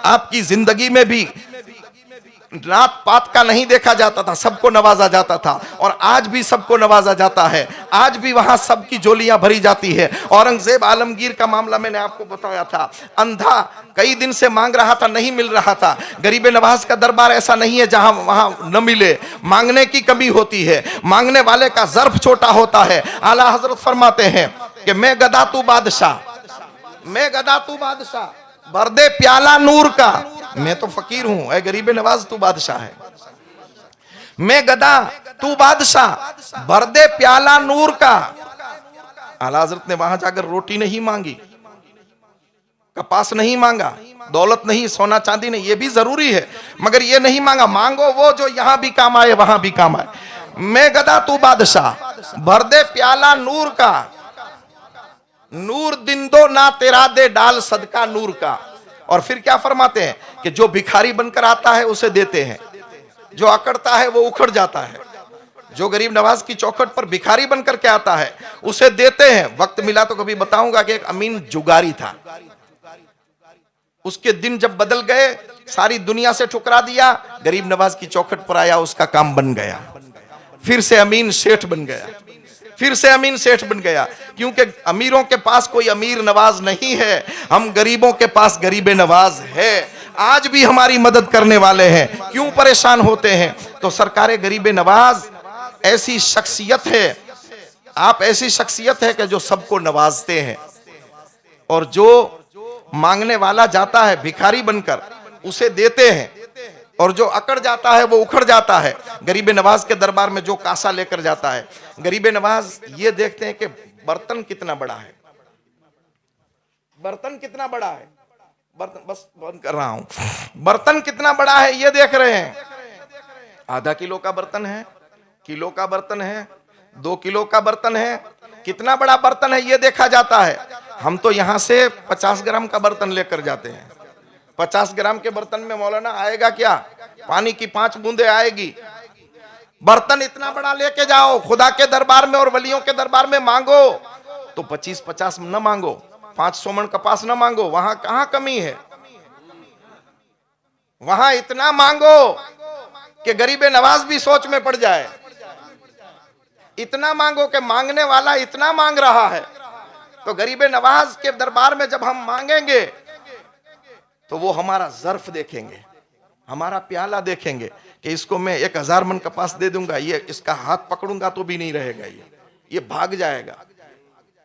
Speaker 1: आपकी जिंदगी में भी रात पात का नहीं देखा जाता था, सबको नवाजा जाता था और आज भी सबको नवाजा जाता है। आज भी वहां सबकी झोलियां भरी जाती है। औरंगजेब आलमगीर का मामला मैंने आपको बताया था, अंधा कई दिन से मांग रहा था, नहीं मिल रहा था। गरीब नवाज का दरबार ऐसा नहीं है जहां वहां न मिले, मांगने की कमी होती है, मांगने वाले का ज़र्फ छोटा होता है। आला हजरत फरमाते हैं कि मैं गदा तू बादशाह, मैं गदा तू बादशाह, भर दे प्याला नूर का। मैं तो फकीर हूं, ऐ गरीब नवाज तू बादशाह है। मैं गदा तू बादशाह, भर दे प्याला नूर का। आला हज़रत ने वहां जाकर रोटी नहीं मांगी, कपास नहीं मांगा, दौलत नहीं, सोना चांदी नहीं, ये भी जरूरी है, मगर ये नहीं मांगा। मांगो वो जो यहां भी काम आए वहां भी काम आए। मैं गदा तू बादशाह, भर दे प्याला नूर का, नूर दिन दो ना तेरा दे डाल सदका नूर का। और फिर क्या फरमाते हैं कि जो भिखारी बनकर आता है उसे देते हैं, जो अकड़ता है वो उखड़ जाता है। जो गरीब नवाज की चौखट पर भिखारी बनकर के आता है उसे देते हैं। वक्त मिला तो कभी बताऊंगा कि एक अमीन जुगारी था, उसके दिन जब बदल गए, सारी दुनिया से ठुकरा दिया, गरीब नवाज की चौखट पर आया, उसका काम बन गया, फिर से अमीन सेठ बन गया, फिर से अमीन सेठ बन गया। क्योंकि अमीरों के पास कोई अमीर नवाज नहीं है, हम गरीबों के पास गरीब नवाज है। आज भी हमारी मदद करने वाले हैं, क्यों परेशान होते हैं? तो सरकार गरीब नवाज ऐसी शख्सियत है, आप ऐसी शख्सियत है कि जो सबको नवाजते हैं। और जो मांगने वाला जाता है भिखारी बनकर उसे देते हैं, और जो अकड़ जाता है वो उखड़ जाता है। गरीब नवाज के दरबार में जो कासा लेकर जाता है, गरीब नवाज ये देखते हैं कि बर्तन कितना बड़ा है, बर्तन कितना बड़ा है, बर्तन, बस बंद कर रहा हूं, बर्तन कितना बड़ा है ये देख रहे हैं। आधा किलो का बर्तन है, किलो का बर्तन है, 2 किलो का बर्तन है, कितना बड़ा बर्तन है ये देखा जाता है। हम तो यहां से 50 ग्राम का बर्तन लेकर जाते हैं। 50 ग्राम के बर्तन में मौलाना आएगा क्या? पानी की 5 बूंदे आएगी। बर्तन इतना बड़ा लेके जाओ, खुदा के दरबार में और वलियों के दरबार में मांगो तो 25-50 न मांगो, 500 मन कपास न मांगो, वहां कहां कमी है? वहां इतना मांगो कि गरीब नवाज भी सोच में पड़ जाए। इतना मांगो कि मांगने वाला इतना मांग रहा है। तो गरीब नवाज के दरबार में जब हम मांगेंगे तो वो हमारा ज़र्फ देखेंगे, हमारा प्याला देखेंगे कि इसको मैं 1000 मन कपास दे दूंगा, ये इसका हाथ पकड़ूंगा तो भी नहीं रहेगा, ये भाग जाएगा,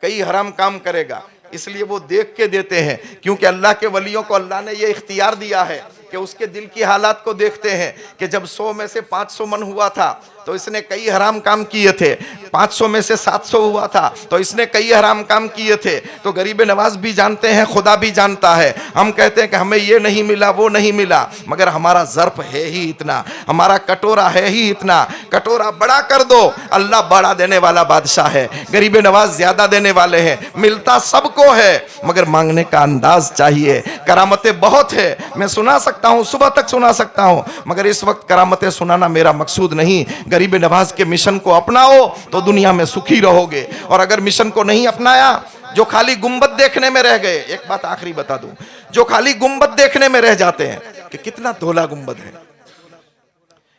Speaker 1: कई हराम काम करेगा। इसलिए वो देख के देते हैं, क्योंकि अल्लाह के वलियों को अल्लाह ने ये इख्तियार दिया है कि उसके दिल की हालात को देखते हैं कि जब 100 में से 500 मन हुआ था तो इसने कई हराम काम किए थे, 500 में से 700 हुआ था तो इसने कई हराम काम किए थे। तो गरीब नवाज भी जानते हैं, खुदा भी जानता है। हम कहते हैं कि हमें ये नहीं मिला, वो नहीं मिला, मगर हमारा ज़र्फ है ही इतना, हमारा कटोरा है ही इतना। कटोरा बड़ा कर दो, अल्लाह बड़ा देने वाला बादशाह है। गरीब नवाज ज्यादा देने वाले हैं, मिलता सबको है मगर मांगने का अंदाज चाहिए। करामतें बहुत है, मैं सुना सकता हूँ, सुबह तक सुना सकता हूँ, मगर इस वक्त करामतें सुनाना मेरा मकसूद नहीं। गरीब नवाज के मिशन को अपनाओ तो दुनिया में सुखी रहोगे, और अगर मिशन को नहीं अपनाया, जो खाली गुंबद देखने में रह गए, एक बात आखिरी बता दूं, जो खाली गुंबद देखने में रह जाते हैं कि कितना धोला गुंबद है,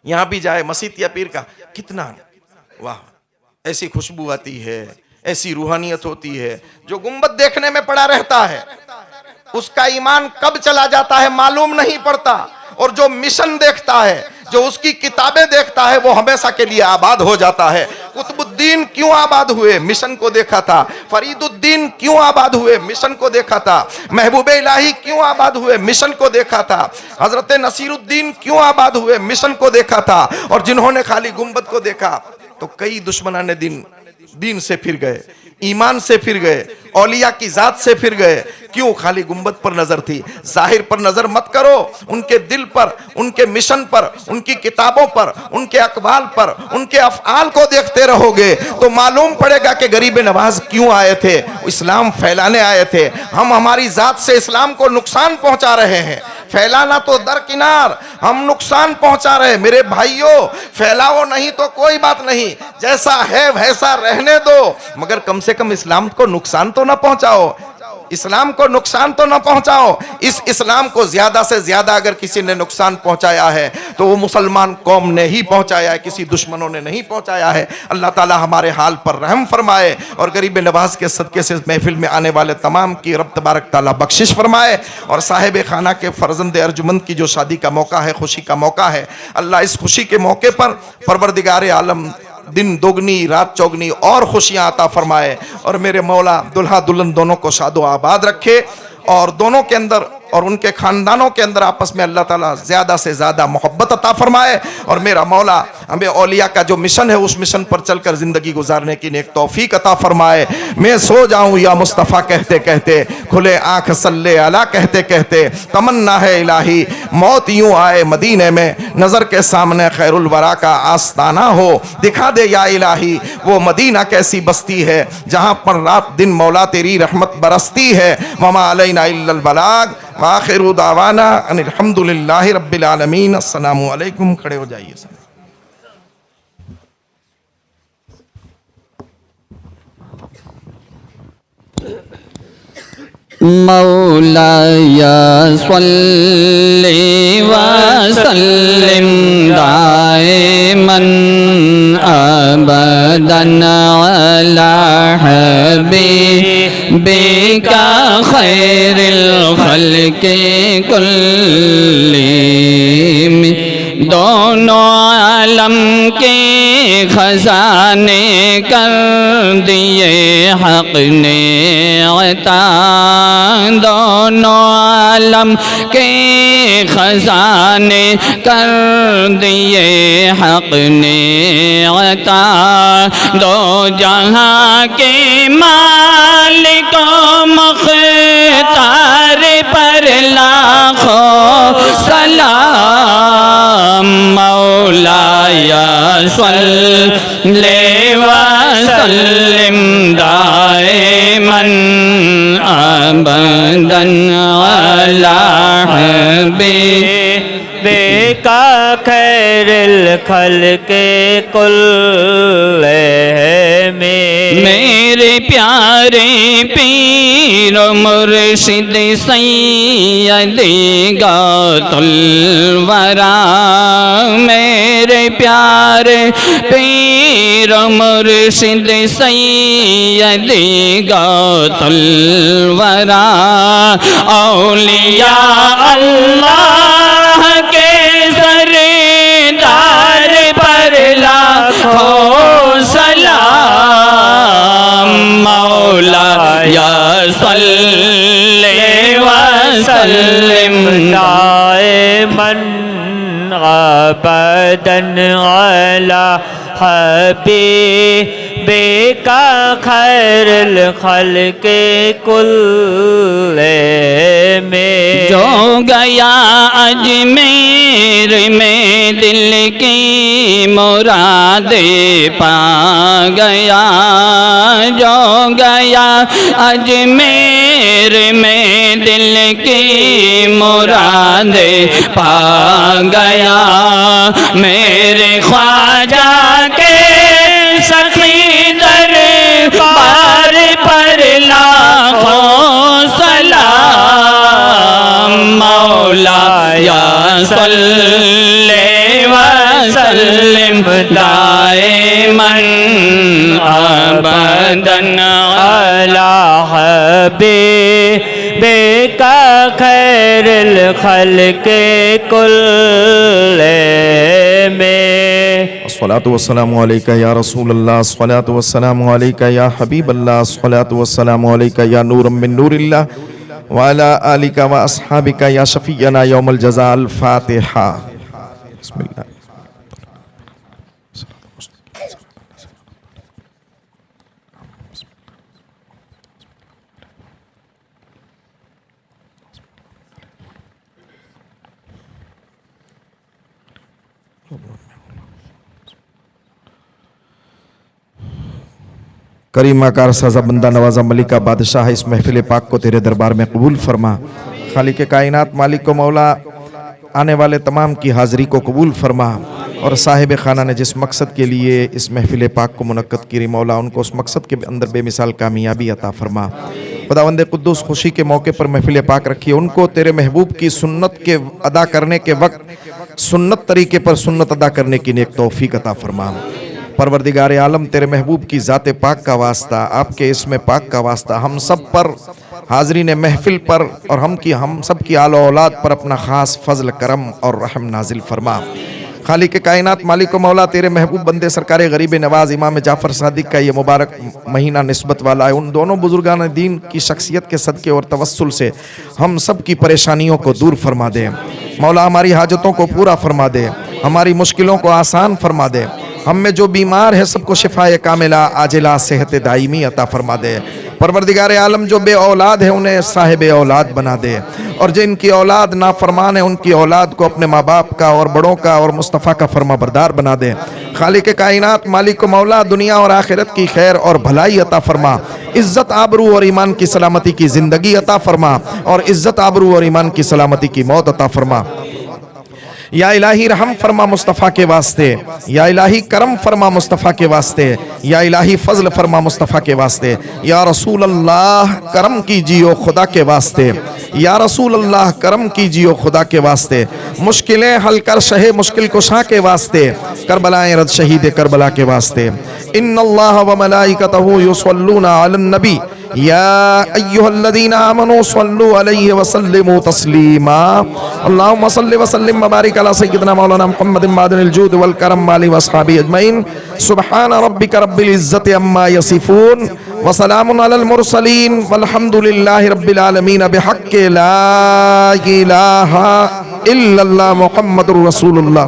Speaker 1: यहां भी जाए मस्जिद या पीर का, कितना वाह ऐसी खुशबू आती है, ऐसी रूहानियत होती है। जो गुंबद देखने में पड़ा रहता है उसका ईमान कब चला जाता है मालूम नहीं पड़ता, और जो मिशन देखता है, जो उसकी किताबें देखता है, वो हमेशा के लिए आबाद हो जाता है। कुतुबुद्दीन क्यों आबाद हुए? मिशन को देखा था। फरीदुद्दीन क्यों आबाद हुए? मिशन को देखा था। महबूबे इलाही क्यों आबाद हुए? मिशन को देखा था। हजरत नसीरुद्दीन क्यों आबाद हुए? मिशन को देखा था। और जिन्होंने खाली गुंबद को देखा तो कई दुश्मनाने दीन से फिर गए, ईमान से फिर गए, औलिया की जात से फिर गए। क्यों? खाली गुंबद पर नजर थी। जाहिर पर नजर मत करो, उनके दिल पर, उनके मिशन पर, उनकी किताबों पर, उनके अकवाल पर, उनके अफआल को देखते रहोगे तो मालूम पड़ेगा कि गरीब नवाज क्यों आए थे। इस्लाम फैलाने आए थे। हम हमारी जात से इस्लाम को नुकसान पहुंचा रहे हैं। फैलाना तो दरकिनार, हम नुकसान पहुंचा रहे। मेरे भाइयों, फैलाओ नहीं तो कोई बात नहीं, जैसा है वैसा रहने दो, मगर कम से कम इस्लाम को नुकसान तो ना पहुंचाओ। इस्लाम को नुकसान तो ना पहुंचाओ। इस इस्लाम को ज्यादा से ज्यादा अगर किसी ने नुकसान पहुंचाया है तो वो मुसलमान कौम ने ही पहुंचाया है, किसी दुश्मनों ने नहीं पहुंचाया है। अल्लाह ताला हमारे हाल पर रहम फरमाए और गरीब नवाज के सदके से महफिल में आने वाले तमाम की रब तबारक ताला बख्शिश फरमाए। और साहिब खाना के फर्जंद अर्जुमंद की जो शादी का मौका है, खुशी का मौका है, अल्लाह इस खुशी के मौके पर परवरदिगार आलम दिन दोगुनी रात चौगनी और खुशियां अता फरमाए। और मेरे मौला दुल्हा दुल्हन दोनों को शादो आबाद रखे, और दोनों के अंदर और उनके खानदानों के अंदर आपस में अल्लाह ताला ज़्यादा से ज़्यादा मोहब्बत अता फरमाए। और मेरा मौला हमें औलिया का जो मिशन है उस मिशन पर चलकर ज़िंदगी गुजारने की नेक तौफीक अता फरमाए। मैं सो जाऊं या मुस्तफ़ा कहते कहते, खुले आँख सल्ले अला कहते कहते, तमन्ना है इलाही मौत यूं आए मदीने में, नज़र के सामने खैरुल वरा का आस्ताना हो, दिखा दे या इलाही वो मदीना कैसी बस्ती है जहाँ पर रात दिन मौला तेरी रहमत बरसती है। वमा अलैना इल्लल बलाग व आखिरु दावाना अनिल हम्दुलिल्लाहि रब्बिल आलमीन। अस्सलामु अलैकुम। खड़े हो जाइए।
Speaker 2: मौलाया सल्ली व सल्लिम दाइमन अबदन अला हबीबिका खैरिल खल्क़ि कुल्लिहिम। दोनों आलम के खजाने कर दिए हक ने अता, दोनों आलम के खजाने कर दिए हक ने अता। दो जहां के मालिक मुख्तार पर लाखों सलाम। मौलाया सल्ले व सल्लिम दाइमन अबदन अला हबीबिका खैरिल खल्क़ि कुल्लिहिम। मेरे प्यारे पीर मुर्शिद सैयदी गौतुल वरा, मेरे प्यारे पीर मुर्शिद सैयदी गौतुल वरा। औलिया अल्लाह के सरदार पर लाखों सलाम। मौलाया सल्ले व सल्लिम दाइमन अबदन अला हबीबिका खैरुल खल्क़े कुल्ले में। जो गया अजमेर में दिल की मुरादे पा गया, जो गया अजमेर में दिल की मुरादे पा गया। मेरे ख्वाजा के सखी दरबार पर लाखों सलाम। मौला या सल्ले व सल्लिम दाइमन अबदन अला हबीबिका खैरुल खल्क़े कुल्ले में।
Speaker 1: अस्सलातु वस्सलामु अलैका या रसूल अल्लाह, अस्सलातु वस्सलामु अलैका या हबीब अल्लाह, अस्सलातु वस्सलामु अलैका या नूरम मिन नूरिल्लाह व अला आलिका व अस्हाबिका या शफीयना यौमल जज़ा। अल फातिहा। बिस्मिल्लाह। करीम आकार सजा बंदा नवाजा मलिका बादशाह, इस महफिल पाक को तेरे दरबार में कबूल फरमा। खालिक कायनात मालिक को मौला आने वाले तमाम की हाज़िरी को कबूल फरमा, और साहिब खाना ने जिस मकसद के लिए इस महफिल पाक को मुनक्कद की मौला उनको उस मकसद के अंदर बेमिसाल कामयाबी अता फरमा। खुदावंद कुद्दूस खुशी के मौके पर महफिल पाक रखी, उनको तेरे महबूब की सुन्नत के अदा करने के वक्त सुन्नत तरीके पर सुन्नत अदा करने की नेक तौफीक अता फरमा। परवरदिगार आलम तेरे महबूब की ज़ात पाक का वास्ता, आपके इसमें पाक का वास्ता हम सब पर, हाज़रीन महफिल पर और हम सब की आलो औलाद पर अपना ख़ास फ़ज़ल करम और रहम नाजिल फरमा। खालिक कायनात मालिक व मौला तेरे महबूब बंदे सरकार गरीब नवाज इमाम जाफ़र सादिक का ये मुबारक महीना निस्बत वाला है। उन दोनों बुजुर्गान दीन की शख्सियत के सदक़े और तवस्सुल से हम सब की परेशानियों को दूर फरमा दे मौला, हमारी हाजतों को पूरा फरमा दे, हमारी मुश्किलों को आसान फरमा दे। हम में जो बीमार है सबको शिफाए कामिला आजिला सेहत दायमी अता फरमा दे। परवरदिगार आलम जो बे औलाद है उन्हें साहिब औलाद बना दे, और जिनकी औलाद नाफरमान है उनकी औलाद को अपने माँ बाप का और बड़ों का और मुस्तफ़ा का फरमा बरदार बना दे। खालिक कायनात मालिक को मौला दुनिया और आखिरत की खैर और भलाई अता फरमा, इज़्ज़त आबरू और ईमान की सलामती की ज़िंदगी अता फरमा, और इज़्ज़त आबरू और ईमान की सलामती की मौत अता फरमा। या इलाही रहम फरमा मुस्तफ़ा के वास्ते, या इलाही करम फरमा मुस्तफ़ा के वास्ते, या इलाही फजल फरमा मुस्तफ़ा के वास्ते। या रसूल अल्लाह करम कीजिए खुदा के वास्ते, या रसूल अल्लाह करम कीजिए खुदा के वास्ते। मुश्किलें हल कर शहे मुश्किल कुशा के वास्ते, करबलाए रद शहीद करबला के वास्ते। इन्नल्लाह व मलाइकतहु युसल्लूना अलन नबी या अय्युहल्लज़ीना आमनू सल्लू अलैहि व सल्लिमू तस्लीमा। अल्लाहुम्मा सल्लि व सल्लिम व बारिक अला सय्यिदिना मौलाना मुहम्मदिन मादिनिल जूद वल करम वाली व अस्हाबी अजमईन। सुब्हाना रब्बिका रब्बिल इज़्ज़ति अम्मा यसिफून व सलामुन अलल मुरसलीन वल्हम्दुलिल्लाहि रब्बिल आलमीन बिहक़्क़ि ला इलाहा इल्लल्लाह मुहम्मदुर रसूलुल्लाह।